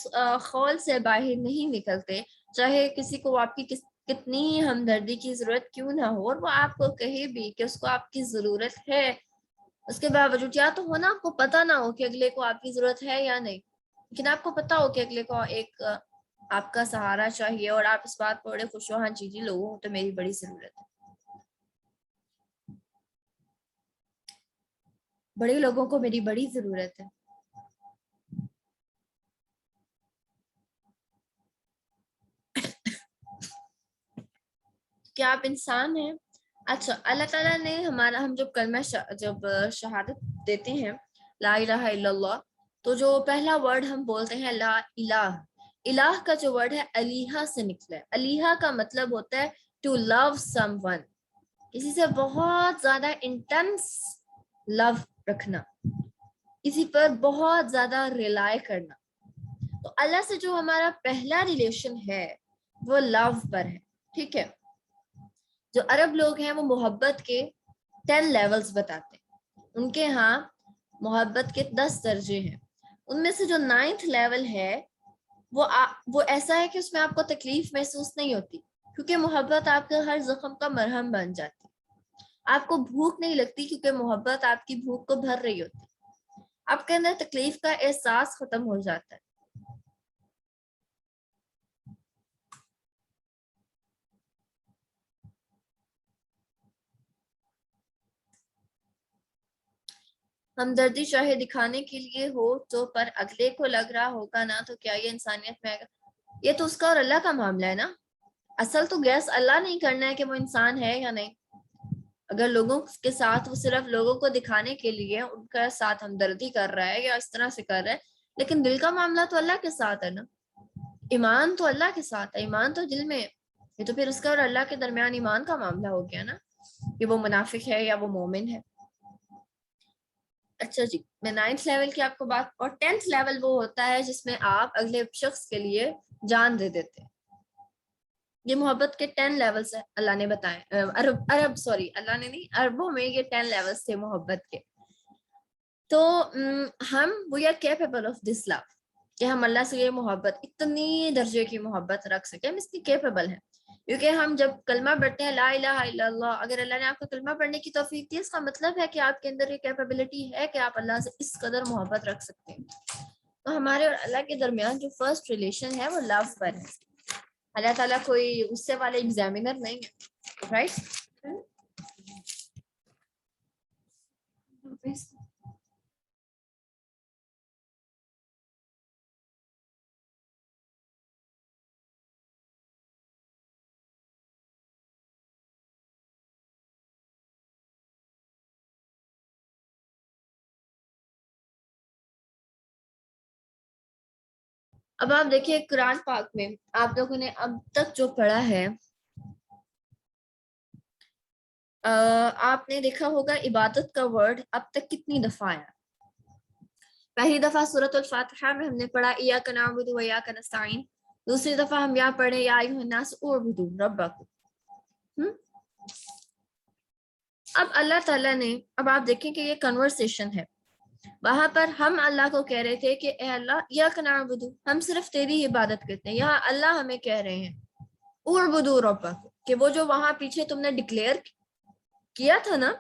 خول سے باہر نہیں نکلتے، چاہے کسی کو آپ کی کتنی ہمدردی کی ضرورت کیوں نہ ہو، اور وہ آپ کو کہے بھی کہ اس کو آپ کی ضرورت ہے، اس کے باوجود یا تو ہونا آپ کو پتہ نہ ہو کہ اگلے کو آپ کی ضرورت ہے یا نہیں، لیکن آپ کو پتہ ہو کہ اگلے کو ایک آپ کا سہارا چاہیے، اور آپ اس بات پر بڑے خوش ہو، ہاں جی لوگوں تو میری بڑی ضرورت ہے، بڑے لوگوں کو میری بڑی ضرورت ہے۔ کیا آپ انسان ہیں؟ اچھا، اللہ تعالیٰ نے ہم جب کلمہ جب شہادت دیتے ہیں لا الہ الا اللہ، تو جو پہلا ورڈ ہم بولتے ہیں لا الہ، الہ کا جو ورڈ ہے الہا سے نکلا ہے۔ الہا کا مطلب ہوتا ہے ٹو لو سم ون، کسی سے بہت زیادہ انٹینس لو رکھنا، کسی پر بہت زیادہ ریلائی کرنا۔ تو اللہ سے جو ہمارا پہلا ریلیشن ہے وہ لو پر ہے، ٹھیک ہے۔ جو عرب لوگ ہیں وہ محبت کے 10 لیولز بتاتے ہیں، ان کے ہاں محبت کے 10 درجے ہیں، ان میں سے جو 9th لیول ہے وہ ایسا ہے کہ اس میں آپ کو تکلیف محسوس نہیں ہوتی، کیونکہ محبت آپ کے ہر زخم کا مرہم بن جاتی، آپ کو بھوک نہیں لگتی کیونکہ محبت آپ کی بھوک کو بھر رہی ہوتی، آپ کے اندر تکلیف کا احساس ختم ہو جاتا ہے۔ ہمدردی چاہے دکھانے کے لیے ہو تو پر اگلے کو لگ رہا ہوگا نا، تو کیا یہ انسانیت میں آئے گا؟ یہ تو اس کا اور اللہ کا معاملہ ہے نا، اصل تو گیس اللہ نہیں کرنا ہے کہ وہ انسان ہے یا نہیں۔ اگر لوگوں کے ساتھ وہ صرف لوگوں کو دکھانے کے لیے ان کا ساتھ ہمدردی کر رہا ہے یا اس طرح سے کر رہا ہے، لیکن دل کا معاملہ تو اللہ کے ساتھ ہے نا، ایمان تو اللہ کے ساتھ ہے، ایمان تو دل میں ہے، یہ تو پھر اس کا اور اللہ کے درمیان ایمان کا معاملہ ہو گیا نا، کہ وہ منافق ہے یا وہ مومن ہے۔ اچھا جی، میں 9th لیول کی آپ کو بات، اور 10th لیول وہ ہوتا ہے جس میں آپ اگلے شخص کے لیے جان دے دیتے ہیں۔ یہ محبت کے 10 لیولز ہیں، اللہ نے بتائے، اللہ نے نہیں، عربوں میں یہ 10 لیولز تھے محبت کے۔ تو ہم we are capable of this love, کہ ہم اللہ سے یہ محبت، اتنی درجے کی محبت رکھ سکیں، ہم اس کی کیپیبل ہیں، کیونکہ ہم جب کلمہ پڑھتے ہیں لا الہ الا اللہ، اگر اللہ نے آپ کو کلمہ پڑھنے کی توفیق دی، اس کا مطلب ہے کہ آپ کے اندر یہ کیپیبلٹی ہے کہ آپ اللہ سے اس قدر محبت رکھ سکتے ہیں۔ تو ہمارے اور اللہ کے درمیان جو فرسٹ ریلیشن ہے وہ لو پر ہے۔ اللہ تعالیٰ کوئی غصے والے ایگزامینر نہیں ہے، رائٹ؟ اب آپ دیکھیے قرآن پاک میں آپ لوگوں نے اب تک جو پڑھا ہے، آپ نے دیکھا ہوگا عبادت کا ورڈ اب تک کتنی دفعہ آیا۔ پہلی دفعہ سورۃ الفاتحہ میں ہم نے پڑھا ایاک نعبد و ایاک نستعین، دوسری دفعہ ہم یہاں پڑھے یا ایھا الناس اعبدوا ربکم۔ اب اللہ تعالیٰ نے، اب آپ دیکھیں کہ یہ کنورسیشن ہے، وہاں پر ہم اللہ کو کہہ رہے تھے کہ اے اللہ ایاک نعبد، ہم صرف تیری عبادت کرتے ہیں، یہاں اللہ ہمیں کہہ رہے ہیں اعبدوا ربکم، کہ وہ جو وہاں پیچھے تم نے ڈکلیئر کیا تھا نا،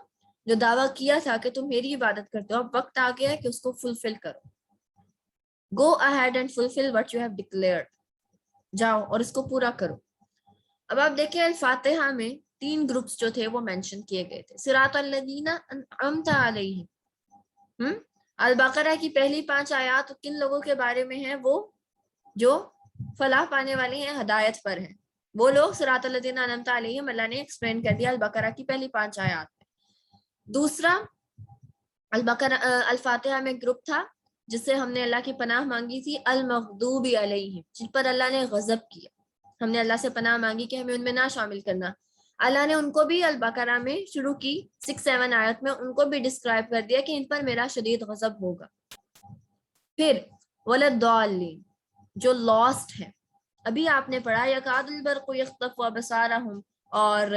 جو دعویٰ کیا تھا کہ تم میری عبادت کرتے ہو، اب وقت آ گیا ہے کہ اس کو فلفل کرو، go ahead and fulfil what you have declared, جاؤ اور اس کو پورا کرو۔ اب آپ دیکھیں الفاتحہ میں 3 گروپس جو تھے وہ مینشن کیے گئے تھے، صراط الذین انعمت علیہم، البقرہ کی پہلی 5 آیات کن لوگوں کے بارے میں ہیں؟ وہ جو فلاح پانے والے ہیں، ہدایت پر ہیں، وہ لوگ صراط الذین انعمت علیہم، اللہ نے ایکسپلین کر دیا البقرہ کی پہلی 5 آیات میں۔ دوسرا البقرہ الفاتحہ میں گروپ تھا جس سے ہم نے اللہ کی پناہ مانگی تھی، المغضوب علیہم، جن پر اللہ نے غضب کیا، ہم نے اللہ سے پناہ مانگی کہ ہمیں ان میں نہ شامل کرنا، اللہ نے ان کو بھی البقرہ میں شروع کی 6-7 آیت میں ان کو بھی ڈسکرائب کر دیا کہ ان پر میرا شدید غضب ہوگا۔ پھر وللضالین، جو لاسٹ ہے، ابھی آپ نے پڑھا یکاد البرق یخطف ابصارہم، اور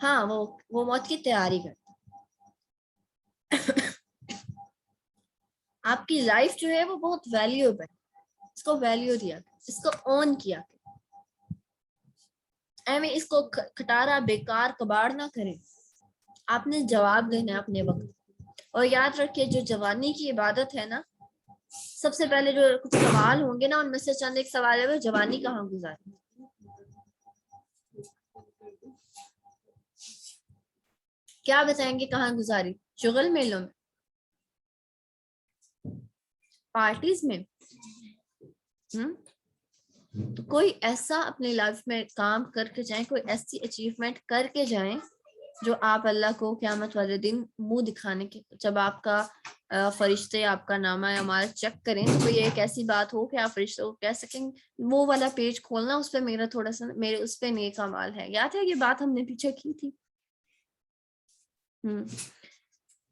ہاں وہ موت کی تیاری کرتا آپ کی لائف جو ہے وہ بہت ویلیوبل ہے، اس کو ویلیو دیا کریں، اس کو اون کیا کریں، ایویں اس کو کھٹارا بیکار کباڑ نہ کریں. آپ نے جواب دینا ہے اپنے وقت. اور یاد رکھیے جو جوانی کی عبادت ہے نا، سب سے پہلے جو کچھ سوال ہوں گے نا، ان میں سے چند ایک سوال ہے وہ جوانی کہاں گزاری، کیا بتائیں گے کہاں گزاری؟ شغل میلوں میں، پارٹیز میں. تو کوئی ایسا اپنی لائف میں کام کر کے جائیں، کوئی ایسی اچیومنٹ کر کے جائیں جو آپ اللہ کو قیامت والے دن منہ دکھانے کے جب آپ کا فرشتے آپ کا نامہ اعمال چیک کریں تو کوئی ایک ایسی بات ہو کہ آپ فرشتوں کو کہہ سکیں وہ والا پیج کھولنا، اس پہ میرا تھوڑا سا میرے اس پہ نیک اعمال ہے. یاد ہے یہ بات ہم نے پیچھے کی تھی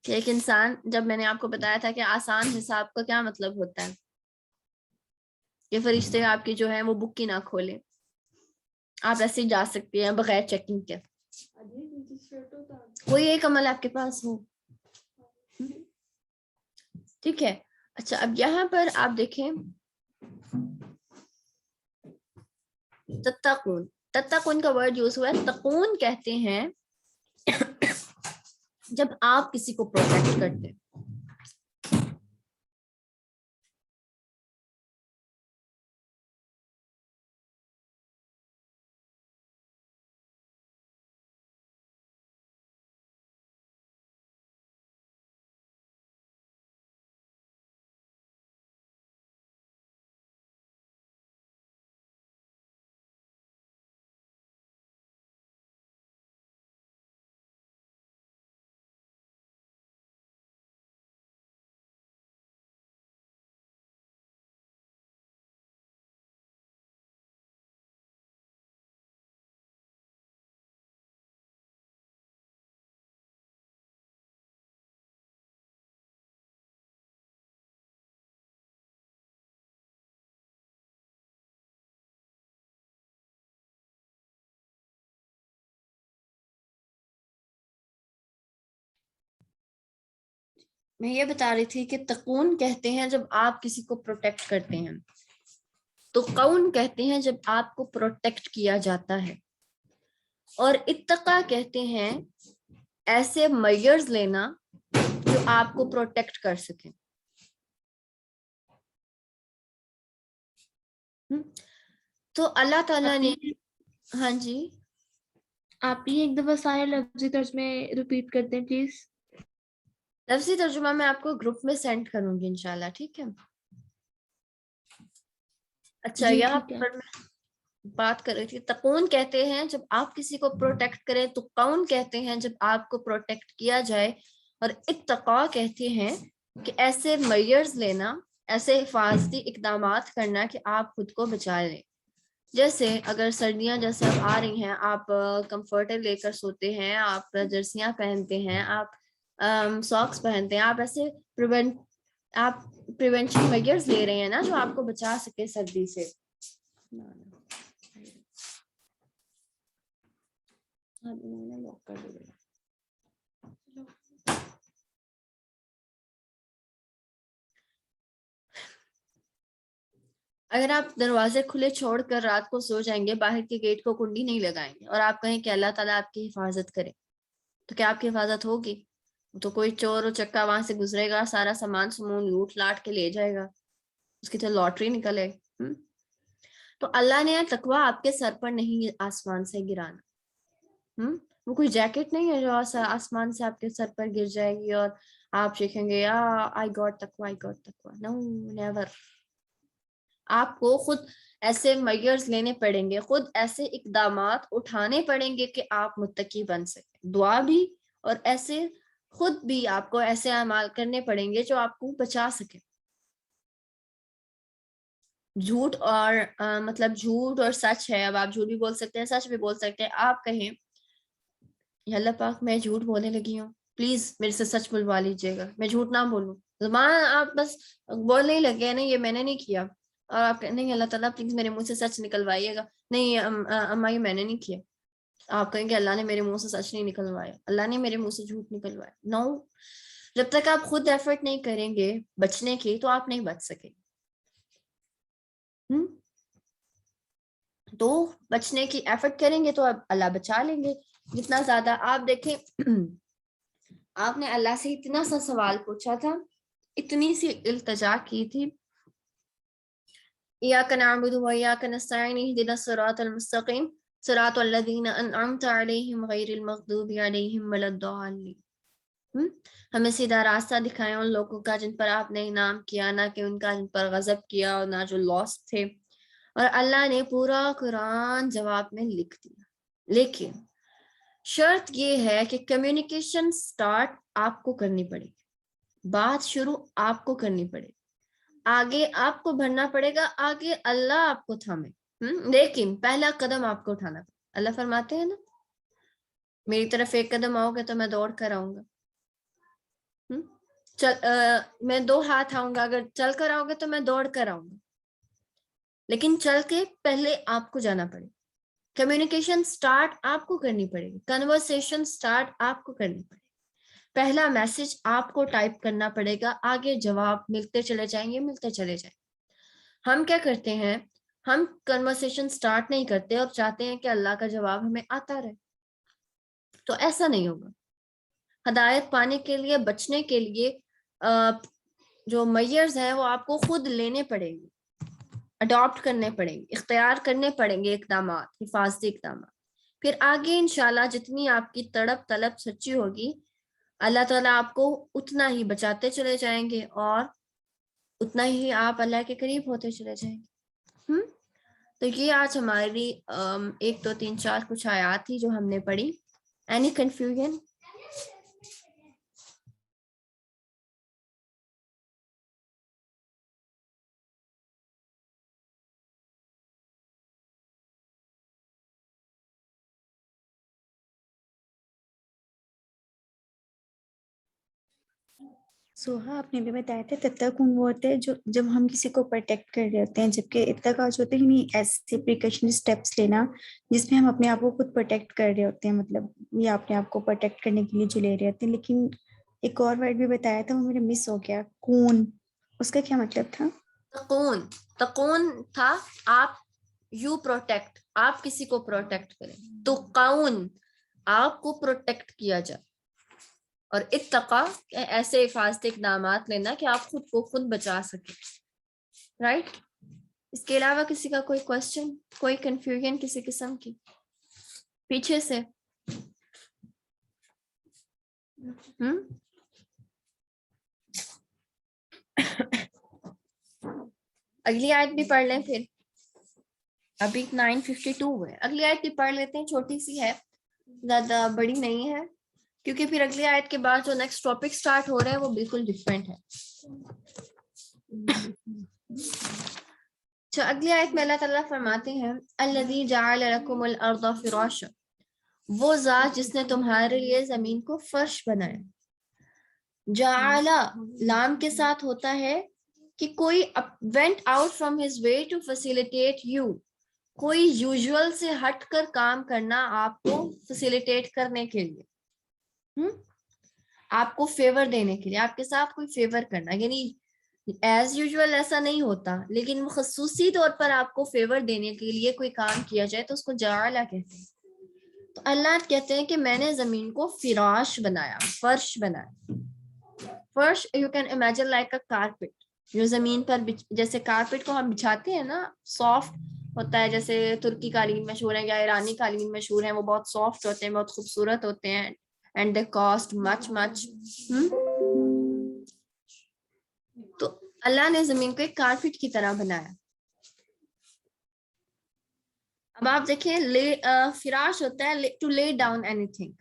کہ ایک انسان، جب میں نے آپ کو بتایا تھا کہ آسان حساب کا کیا مطلب ہوتا ہے کہ فرشتے آپ کی جو ہے وہ بک کی نہ کھولیں، آپ ایسے ہی جا سکتے ہیں بغیر چیکنگ کے. کوئی ایک عمل آپ کے پاس ہو، ٹھیک ہے. اچھا اب یہاں پر آپ دیکھیں تتقون، تتقون کا ورڈ یوز ہوا ہے. تقون کہتے ہیں جب آپ کسی کو پروٹیکٹ کرتے ہیں. میں یہ بتا رہی تھی کہ تقون کہتے ہیں جب آپ کسی کو پروٹیکٹ کرتے ہیں، تو قون کہتے ہیں جب آپ کو پروٹیکٹ کیا جاتا ہے، اور اتقا کہتے ہیں ایسے میجرز لینا جو آپ کو پروٹیکٹ کر سکیں. تو اللہ تعالیٰ نے، ہاں جی آپ یہ ایک دفعہ سارے لفظی ترجمے ریپیٹ کرتے ہیں پلیز. لفظی ترجمہ میں آپ کو گروپ میں سینڈ کروں گی انشاءاللہ، ٹھیک ہے. اچھا جی یہاں ٹھیک ہے. پر میں بات کر رہی تھی تقون کہتے ہیں جب آپ کسی کو پروٹیکٹ کریں، تو قون کہتے ہیں جب آپ کو پروٹیکٹ کیا جائے، اور اتقا کہتے ہیں کہ ایسے میجرز لینا، ایسے حفاظتی اقدامات کرنا کہ آپ خود کو بچا لیں. جیسے اگر سردیاں جیسے اب آ رہی ہیں، آپ کمفرٹر لے کر سوتے ہیں، آپ جرسیاں پہنتے ہیں، آپ ساکس پہنتے ہیں، آپ ایسے آپ پریونشن میجرز لے رہے ہیں نا جو آپ کو بچا سکے سردی سے. اگر آپ دروازے کھلے چھوڑ کر رات کو سو جائیں گے، باہر کے گیٹ کو کنڈی نہیں لگائیں گے، اور آپ کہیں کہ اللہ تعالیٰ آپ کی حفاظت کرے، تو کیا آپ کی حفاظت ہوگی؟ تو کوئی چور و چکا وہاں سے گزرے گا، سارا سامان سمون لوٹ لاٹ کے لے جائے گا، اس کی تو لاٹری نکلے. تو اللہ نے تقوی آپ کے سر پر نہیں آسمان سے گرانا. وہ کوئی جیکٹ نہیں ہے جو آسمان سے آپ کے سر پر گر جائے گی اور آپ دیکھیں گے آئی گاٹ تقوی، آئی گاٹ تقوی. نو نیور. آپ کو خود ایسے میجرز لینے پڑیں گے، خود ایسے اقدامات اٹھانے پڑیں گے کہ آپ متقی بن سکیں. دعا بھی اور ایسے خود بھی آپ کو ایسے اعمال کرنے پڑیں گے جو آپ کو بچا سکیں. جھوٹ اور مطلب جھوٹ اور سچ ہے. اب آپ جھوٹ بھی بول سکتے ہیں، سچ بھی بول سکتے ہیں. آپ کہیں یا اللہ پاک میں جھوٹ بولنے لگی ہوں، پلیز میرے سے سچ بلوا لیجیے گا، میں جھوٹ نہ بولوں. زبان آپ بس بولنے ہی لگے نہیں یہ میں نے نہیں کیا، اور آپ نہیں اللہ تعالیٰ پلیز میرے منہ سے سچ نکلوائیے گا، نہیں اما یہ میں نے نہیں کیا. آپ کہیں کہ اللہ نے میرے منہ سے سچ نہیں نکلوایا, اللہ نے میرے منہ سے جھوٹ نکلوایا. نو, جب تک آپ خود ایفرٹ نہیں کریں گے بچنے کی تو آپ نہیں بچ سکیں. تو بچنے کی ایفرٹ کریں گے تو اللہ بچا لیں گے جتنا زیادہ. آپ دیکھیں آپ نے اللہ سے اتنا سا سوال پوچھا تھا, اتنی سی التجا کی تھی, ایاک نعبد و ایاک نستعین اہدنا الصراط المستقیم صراط الذین انعمت علیہم غیر المغضوب علیہم ولا الضالین. ہمیں سیدھا راستہ دکھائیں ان لوگوں کا جن پر آپ نے انعام کیا, نہ کہ ان کا جن پر غضب کیا اور نہ جو لاسٹ تھے. اور اللہ نے پورا قرآن جواب میں لکھ دیا. لیکن شرط یہ ہے کہ کمیونیکیشن سٹارٹ آپ کو کرنی پڑے گی, بات شروع آپ کو کرنی پڑے گی, آگے آپ کو بڑھنا پڑے گا, آگے اللہ آپ کو تھامے. لیکن پہلا قدم آپ کو اٹھانا پڑے. اللہ فرماتے ہیں نا, میری طرف ایک قدم آؤ گے تو میں دوڑ کر آؤں گا, میں 2 ہاتھ آؤں گا, اگر چل کر آؤ گے تو میں دوڑ کر آؤں گا. لیکن چل کے پہلے آپ کو جانا پڑے. کمیونیکیشن سٹارٹ آپ کو کرنی پڑے گی, کنورسیشن سٹارٹ آپ کو کرنی پڑے گی. پہلا میسج آپ کو ٹائپ کرنا پڑے گا, آگے جواب ملتے چلے جائیں گے, ملتے چلے جائیں گے. ہم کیا کرتے ہیں, ہم کنورسیشن سٹارٹ نہیں کرتے اور چاہتے ہیں کہ اللہ کا جواب ہمیں آتا رہے. تو ایسا نہیں ہوگا. ہدایت پانے کے لیے, بچنے کے لیے جو میئرز ہیں وہ آپ کو خود لینے پڑیں گے, اڈاپٹ کرنے پڑیں گے, اختیار کرنے پڑیں گے اقدامات, حفاظتی اقدامات. پھر آگے انشاءاللہ جتنی آپ کی تڑپ طلب سچی ہوگی اللہ تعالیٰ آپ کو اتنا ہی بچاتے چلے جائیں گے اور اتنا ہی آپ اللہ کے قریب ہوتے چلے جائیں گے. تو یہ آج ہماری 1 2 3 4 کچھ آیات تھی جو ہم نے پڑھی. Any confusion? سوہا آپ نے بھی بتایا تھا تتقون وہ ہوتے ہیں جو جب ہم کسی کو پروٹیکٹ کر رہے ہوتے ہیں, جبکہ اتقا جو ہوتے ہیں نہیں ایسے پریکاشن اسٹیپس لینا جس میں ہم اپنے آپ کو خود پروٹیکٹ کر رہے ہوتے ہیں, مطلب یہ اپنے آپ کو پروٹیکٹ کرنے کے لیے جو لے رہے ہوتے ہیں. لیکن ایک اور ورڈ بھی بتایا تھا وہ میرے مس ہو گیا, کون, اس کا کیا مطلب تھا؟ تقون, تقون تھا آپ یو پروٹیکٹ, آپ کسی کو پروٹیکٹ کریں. تقون آپ کو پروٹیکٹ کیا جائے, اور اتقا ایسے حفاظتی اقدامات لینا کہ آپ خود کو خود بچا سکیں. رائٹ؟ اس کے علاوہ کسی کا کوئی کوشچن, کوئی کنفیوژن کسی قسم کی پیچھے سے؟ اگلی آیت بھی پڑھ لیں پھر, ابھی 9:52 ہوئے. اگلی آیت بھی پڑھ لیتے ہیں, چھوٹی سی ہے, زیادہ بڑی نہیں ہے, کیونکہ پھر اگلی آیت کے بعد جو نیکسٹ ٹاپک سٹارٹ ہو رہا ہے وہ بالکل ڈفرینٹ ہے. اچھا, اگلی آیت میں اللہ تعالیٰ فرماتے ہیں الذی جعل لکم الارض فراشا, وہ ذات جس نے تمہارے لیے زمین کو فرش بنایا. جعل لام کے ساتھ ہوتا ہے کہ کوئی went out from his way to facilitate you, کوئی یوزول سے ہٹ کر کام کرنا آپ کو فیسیلیٹیٹ کرنے کے لیے, آپ کو فیور دینے کے لیے, آپ کے ساتھ کوئی فیور کرنا. یعنی ایز یوزول ایسا نہیں ہوتا, لیکن خصوصی طور پر آپ کو فیور دینے کے لیے کوئی کام کیا جائے تو اس کو جعل کہتے ہیں. تو اللہ کہتے ہیں کہ میں نے زمین کو فراش بنایا, فرش بنایا. فرش you can imagine like a carpet, جو زمین پر جیسے کارپٹ کو ہم بچھاتے ہیں نا, سافٹ ہوتا ہے, جیسے ترکی قالین مشہور ہے یا ایرانی قالین مشہور ہیں, وہ بہت سافٹ ہوتے ہیں, بہت خوبصورت ہوتے ہیں, اینڈ دے کاسٹ مچ. تو اللہ نے زمین کو ایک کارپٹ کی طرح بنایا. اب آپ دیکھیں, فراش ہوتا ہے to lay down anything,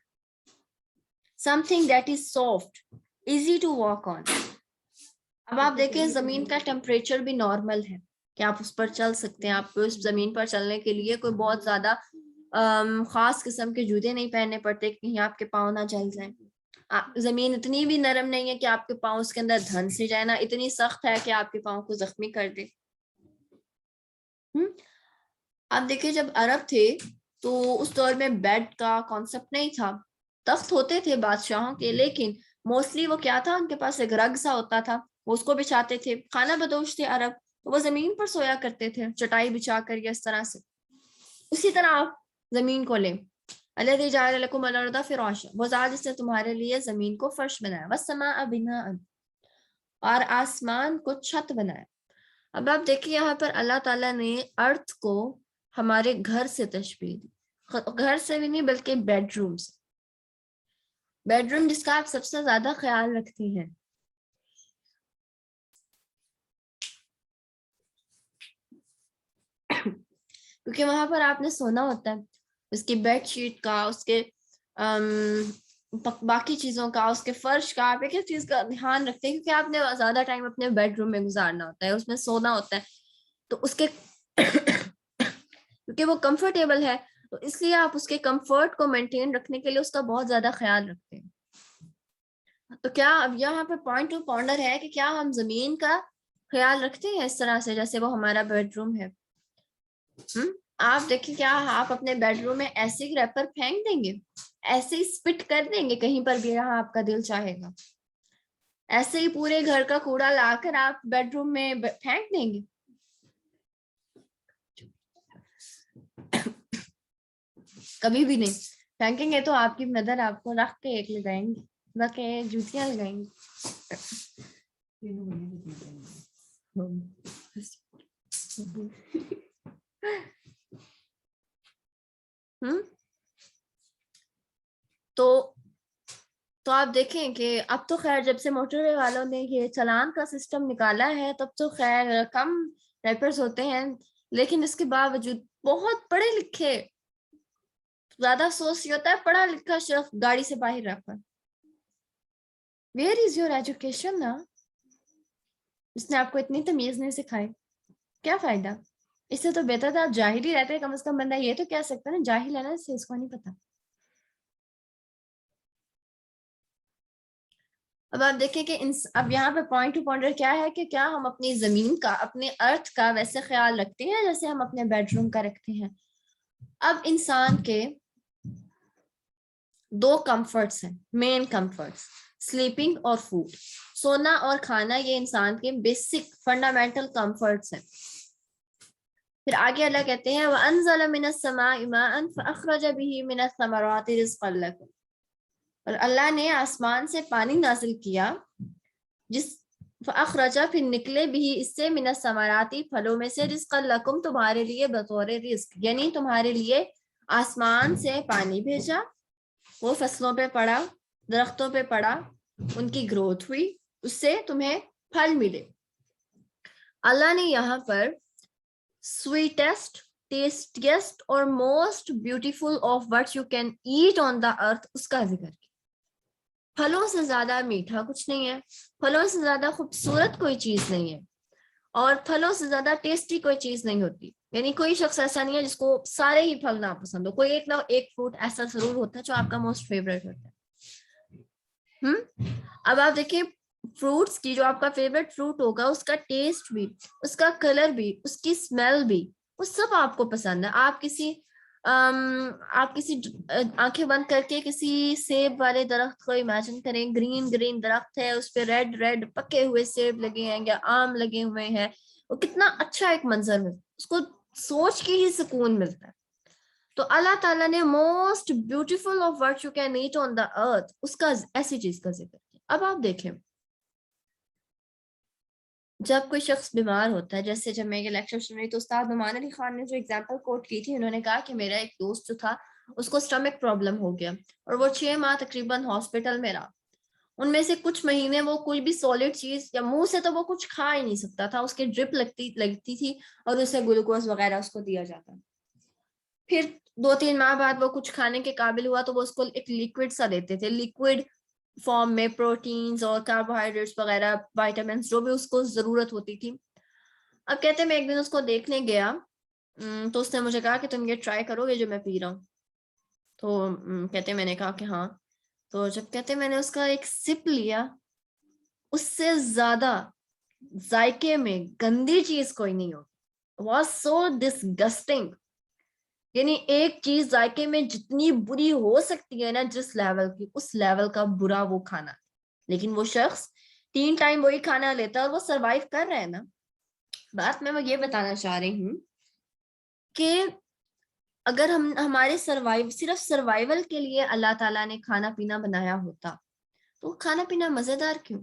something that is soft, easy to walk on. اب آپ دیکھیں زمین کا ٹیمپریچر بھی نارمل ہے کہ آپ اس پر چل سکتے ہیں. آپ کو اس زمین پر چلنے کے لیے کوئی بہت زیادہ خاص قسم کے جوتے نہیں پہننے پڑتے کہیں آپ کے پاؤں نہ جل جائیں. زمین اتنی بھی نرم نہیں ہے کہ آپ کے پاؤں اس کے اندر دھنس سے جائے, نہ اتنی سخت ہے کہ آپ کے پاؤں کو زخمی کر دے. آپ دیکھیں جب عرب تھے تو اس دور میں بیڈ کا کانسیپٹ نہیں تھا. تخت ہوتے تھے بادشاہوں کے, لیکن موسٹلی وہ کیا تھا, ان کے پاس ایک رگ سا ہوتا تھا, وہ اس کو بچھاتے تھے. خانہ بدوش تھے عرب, تو وہ زمین پر سویا کرتے تھے چٹائی بچھا کر یا اس طرح سے. اسی طرح آپ زمین کو لیں, الذی جعل لکم الارض فراشا, وہ ذات جس نے تمہارے لیے زمین کو فرش بنایا, والسماء بناء, اور آسمان کو چھت بنایا. اب آپ دیکھیں یہاں پر اللہ تعالیٰ نے ارتھ کو ہمارے گھر سے تشبیہ دی, گھر سے بھی نہیں بلکہ بیڈ روم سے. بیڈ روم جس کا آپ سب سے زیادہ خیال رکھتے ہیں. کیونکہ وہاں پر آپ نے سونا ہوتا ہے, اس کی بیڈ شیٹ کا, اس کے باقی چیزوں کا, اس کے فرش کا, آپ ایک ایک چیز کا دھیان رکھتے ہیں, کیونکہ آپ نے زیادہ ٹائم اپنے بیڈ روم میں گزارنا ہوتا ہے, اس میں سونا ہوتا ہے, تو اس کے کیونکہ وہ کمفرٹیبل ہے, تو اس لیے آپ اس کے کمفرٹ کو مینٹین رکھنے کے لیے اس کا بہت زیادہ خیال رکھتے ہیں. تو کیا اب یہاں پہ پوائنٹ ٹو پونڈر ہے کہ کیا ہم زمین کا خیال رکھتے ہیں اس طرح سے جیسے وہ ہمارا بیڈ روم ہے. آپ دیکھیں, کیا آپ اپنے بیڈ روم میں ایسے ہی ریپر پھینک دیں گے, ایسے ہی سپٹ کر دیں گے کہیں پر بھی جہاں آپ کا دل چاہے گا, ایسے ہی پورے گھر کا کوڑا لا کر آپ بیڈ روم میں پھینک دیں گے؟ کبھی بھی نہیں پھینکیں گے. تو آپ کی مدر آپ کو رکھ کے ایک لگائیں گی, رکھ کے جوتیاں لگائیں گی. تو آپ دیکھیں کہ اب تو خیر جب سے موٹر وے والوں نے یہ چلان کا سسٹم نکالا ہے تب تو خیر کم ریپرز ہوتے ہیں, لیکن اس کے باوجود بہت پڑھے لکھے, زیادہ سوچ یہ ہوتا ہے پڑھا لکھا شخص گاڑی سے باہر رکھا. ویئر از یور ایجوکیشن نا, اس نے آپ کو اتنی تمیز نہیں سکھائی, کیا فائدہ؟ اس سے تو بہتر تھا آپ جاہل ہی رہتے. کم از کم بندہ یہ تو کہہ سکتا ہے نا جاہل ہے نا, اس سے اس کو نہیں پتا. اب آپ دیکھیں کہ اب یہاں پہ پوائنٹ ٹو پونڈر کیا ہے کہ کیا ہم اپنی زمین کا, اپنے ارتھ کا ویسے خیال رکھتے ہیں جیسے ہم اپنے بیڈ روم کا رکھتے ہیں. اب انسان کے دو کمفرٹس ہیں, مین کمفرٹس, سلیپنگ اور فوڈ, سونا اور کھانا, یہ انسان کے بیسک فنڈامنٹل کمفرٹس ہیں. پھر آگے اللہ کہتے ہیں وَأَنزَلَ مِنَ السَّمَاءِ مَاءً فَأَخْرَجَ بِهِ مِنَ الثَّمَرَاتِ رِزْقًا لَكُمْ, اور اللہ نے آسمان سے پانی نازل کیا جس فَأَخْرَجَ, پھر نکلے بھی اس سے مِنَ الثَّمَرَاتِ, پھلوں میں سے, رِزْقًا لَكُمْ, تمہارے لیے بطور رزق, یعنی تمہارے لیے آسمان سے پانی بھیجا, وہ فصلوں پہ پڑا, درختوں پہ پڑا, ان کی گروتھ ہوئی, اس سے تمہیں پھل ملے. اللہ نے یہاں پر sweetest, tastiest اور most beautiful of what you can eat on the earth اس کا ذکر کیا. پھلوں سے زیادہ میٹھا کچھ نہیں ہے, پھلوں سے زیادہ خوبصورت کوئی چیز نہیں ہے, اور پھلوں سے زیادہ ٹیسٹی کوئی چیز نہیں ہوتی. یعنی کوئی شخص ایسا نہیں ہے جس کو سارے ہی پھل نہ پسند ہو, کوئی ایک نہ ایک فروٹ ایسا ضرور ہوتا ہے جو آپ کا موسٹ فیوریٹ ہوتا ہے. اب آپ دیکھیں فروٹس کی, جو آپ کا فیوریٹ فروٹ ہوگا اس کا ٹیسٹ بھی, اس کا کلر بھی, اس کی اسمیل بھی, وہ سب آپ کو پسند ہے. آپ کسی آنکھیں بند کر کے کسی سیب والے درخت کو امیجن کریں, گرین گرین درخت ہے, اس پہ ریڈ ریڈ پکے ہوئے سیب لگے ہیں یا آم لگے ہوئے ہیں, وہ کتنا اچھا ایک منظر ہے, اس کو سوچ کے ہی سکون ملتا ہے. تو اللہ تعالیٰ نے most beautiful of what you can eat on the earth اس کا ایسی چیز کا ذکر کیا. اب آپ دیکھیں جب کوئی شخص بیمار ہوتا ہے, جیسے جب میں یہ لیکچر سن رہی تو استاد نعمان علی خان نے جو ایگزامپل کوٹ کی تھی, انہوں نے کہا کہ میرا ایک دوست جو تھا اس کو اسٹمک پرابلم ہو گیا اور وہ 6 ماہ تقریباً ہاسپٹل میں رہا. ان میں سے کچھ مہینے وہ کوئی بھی سالڈ چیز یا منہ سے تو وہ کچھ کھا ہی نہیں سکتا تھا, اس کے ڈرپ لگتی تھی اور اسے گلوکوز وغیرہ اس کو دیا جاتا. پھر 2-3 ماہ بعد وہ کچھ کھانے کے قابل ہوا تو وہ اس کو ایک لیکوڈ سا دیتے تھے, لیکوڈ فارم میں پروٹینز اور کاربوہائیڈریٹس وغیرہ, وائٹامنس, جو بھی اس کو ضرورت ہوتی تھی. اب کہتے میں ایک دن اس کو دیکھنے گیا تو اس نے مجھے کہا کہ تم یہ ٹرائی کرو گے جو میں پی رہا ہوں. تو کہتے میں نے کہا کہ ہاں. تو جب کہتے میں نے اس کا ایک سپ لیا, اس سے زیادہ ذائقے میں گندی چیز کوئی نہیں ہوتی. Was so disgusting. یعنی ایک چیز ذائقے میں جتنی بری ہو سکتی ہے نا جس لیول کی، اس لیول کا برا وہ کھانا، لیکن وہ شخص 3 ٹائم وہی کھانا لیتا ہے اور وہ سروائیو کر رہا ہے نا. بات میں یہ بتانا چاہ رہی ہوں کہ اگر ہمارے صرف سروائیول کے لیے اللہ تعالیٰ نے کھانا پینا بنایا ہوتا تو کھانا پینا مزیدار کیوں؟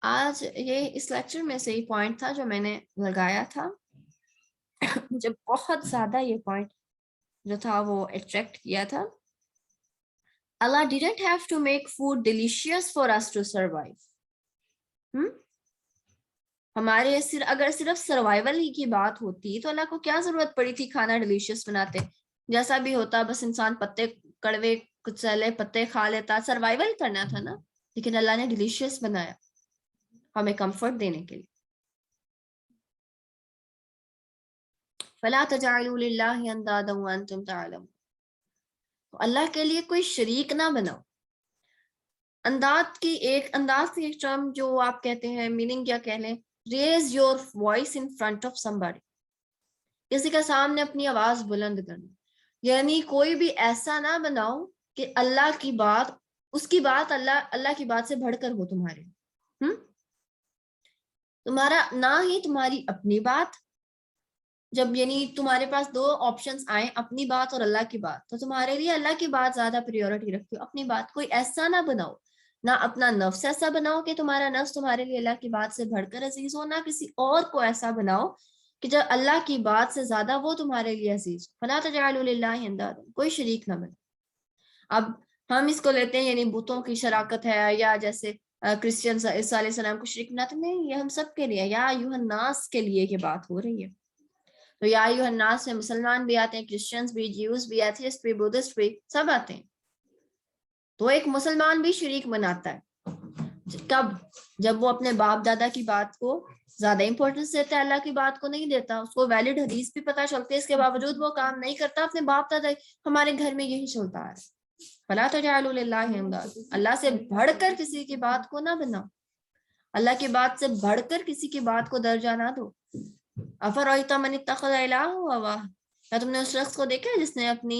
آج یہ اس لیکچر میں سے ہی پوائنٹ تھا جو میں نے لگایا تھا. مجھے بہت زیادہ یہ پوائنٹ جو تھا وہ اٹریکٹ کیا تھا. Allah didn't have to make food delicious for us to survive. ہمارے اگر صرف سروائیول ہی کی بات ہوتی تو اللہ کو کیا ضرورت پڑی تھی کھانا ڈیلیشیس بناتے؟ جیسا بھی ہوتا بس انسان پتے کڑوے کچلے پتے کھا لیتا، سروائیول کرنا تھا نا. لیکن اللہ نے ڈیلیشیس بنایا ہمیں کمفرٹ دینے کے لیے. فَلَا تَجْعَلُوا لِلَّهِ أَنْدَادًا وَأَنْتُمْ تَعْلَمُونَ. تو اللہ کے لیے کوئی شریک نہ بناؤ. انداز کی ایک ٹرم جو آپ کہتے ہیں میننگ کیا کہہ لیں، raise your voice in front of somebody. کسی کا سامنے اپنی آواز بلند کرنا، یعنی کوئی بھی ایسا نہ بناؤ کہ اللہ کی بات، اس کی بات اللہ کی بات سے بڑھ کر ہو تمہارے. تمہارا نہ ہی تمہاری اپنی بات، جب یعنی تمہارے پاس 2 آپشنز آئیں، اپنی بات اور اللہ کی بات، تو تمہارے لیے اللہ کی بات زیادہ پریورٹی رکھتی ہو. اپنی بات کوئی ایسا نہ بناؤ، نہ اپنا نفس ایسا بناؤ کہ تمہارا نفس تمہارے لیے اللہ کی بات سے بڑھ کر عزیز ہو، نہ کسی اور کو ایسا بناؤ کہ جب اللہ کی بات سے زیادہ وہ تمہارے لیے عزیز ہو. فَلَا تَجْعَلُوا لِلَّهِ أَنْدَادًا. کوئی شریک نہ بناؤ. اب ہم اس کو لیتے ہیں یعنی بتوں کی شراکت ہے، یا جیسے کرسچنز عیسیٰ علیہ السلام کو شریک بناتے. نہیں، یہ ہم سب کے لیے، یا ایھا الناس کے لیے یہ بات ہو رہی ہے. تو یا ایھا الناس میں مسلمان بھی آتے ہیں، کرسچنز بھی، جیوز بھی، ایتھیسٹ بھی، بدھسٹ بھی، سب آتے ہیں. تو ایک مسلمان بھی شریک بناتا ہے. کب؟ جب وہ اپنے باپ دادا کی بات کو زیادہ امپورٹنس دیتا ہے، اللہ کی بات کو نہیں دیتا. اس کو ویلڈ حدیث بھی پتہ چلتی ہے، اس کے باوجود وہ کام نہیں کرتا. اپنے باپ دادا، ہمارے گھر میں یہی چلتا ہے. فَلَا تَجْعَلُوا لِلَّهِ أَنْدَادًا. اللہ سے بڑھ کر کسی کی بات کو نہ بناؤ، اللہ کی بات سے بڑھ کر کسی کی بات کو درجہ نہ دو. أَفَرَأَيْتَ مَنِ اتَّخَذَ إِلَٰهَهُ هَوَاهُ. کیا تم نے اس شخص کو دیکھا جس نے اپنی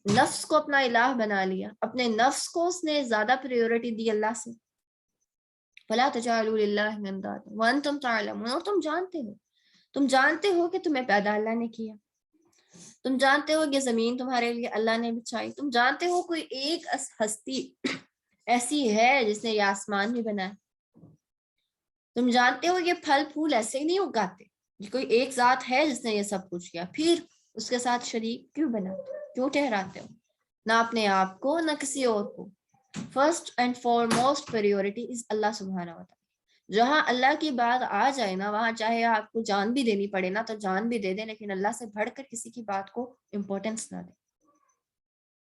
نفس کو اپنا الہ بنا لیا، اپنے نفس کو اس نے زیادہ پریورٹی دی اللہ سے. فَلَا تَجْعَلُوا لِلَّهِ أَنْدَادًا وَأَنْتُمْ تَعْلَمُونَ. اور تم جانتے ہو کہ تمہیں پیدا اللہ نے کیا. تم جانتے ہو یہ زمین تمہارے لیے اللہ نے بچھائی. تم جانتے ہو کوئی ایک ہستی ایسی ہے جس نے یہ آسمان بھی بنایا. تم جانتے ہو یہ پھل پھول ایسے ہی نہیں اگاتے. یہ کوئی ایک ذات ہے جس نے یہ سب کچھ کیا. پھر اس کے ساتھ شریک کیوں بناتے ہو، کیوں ٹھہراتے ہو؟ نہ اپنے آپ کو نہ کسی اور کو. فرسٹ اینڈ فارموسٹ پریورٹی از اللہ سبحانہ و تعالیٰ. جہاں اللہ کی بات آ جائے نا، وہاں چاہے آپ کو جان بھی دینی پڑے نا تو جان بھی دے دیں، لیکن اللہ سے بڑھ کر کسی کی بات کو امپورٹنس نہ دیں.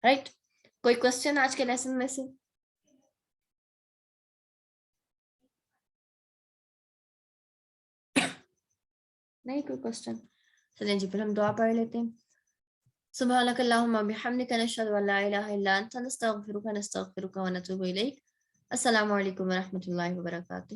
رائٹ؟ کوئی کوشچن آج کے لیسن میں سے؟ نہیں کوئی کوشچن؟ چلیں جی پھر ہم دعا پڑھ لیتے ہیں. سبحانک اللہم بحمدک نشہد ان لا الہ الا انت نستغفرک ونتوب الیک. السلام علیکم ورحمۃ اللہ وبرکاتہ.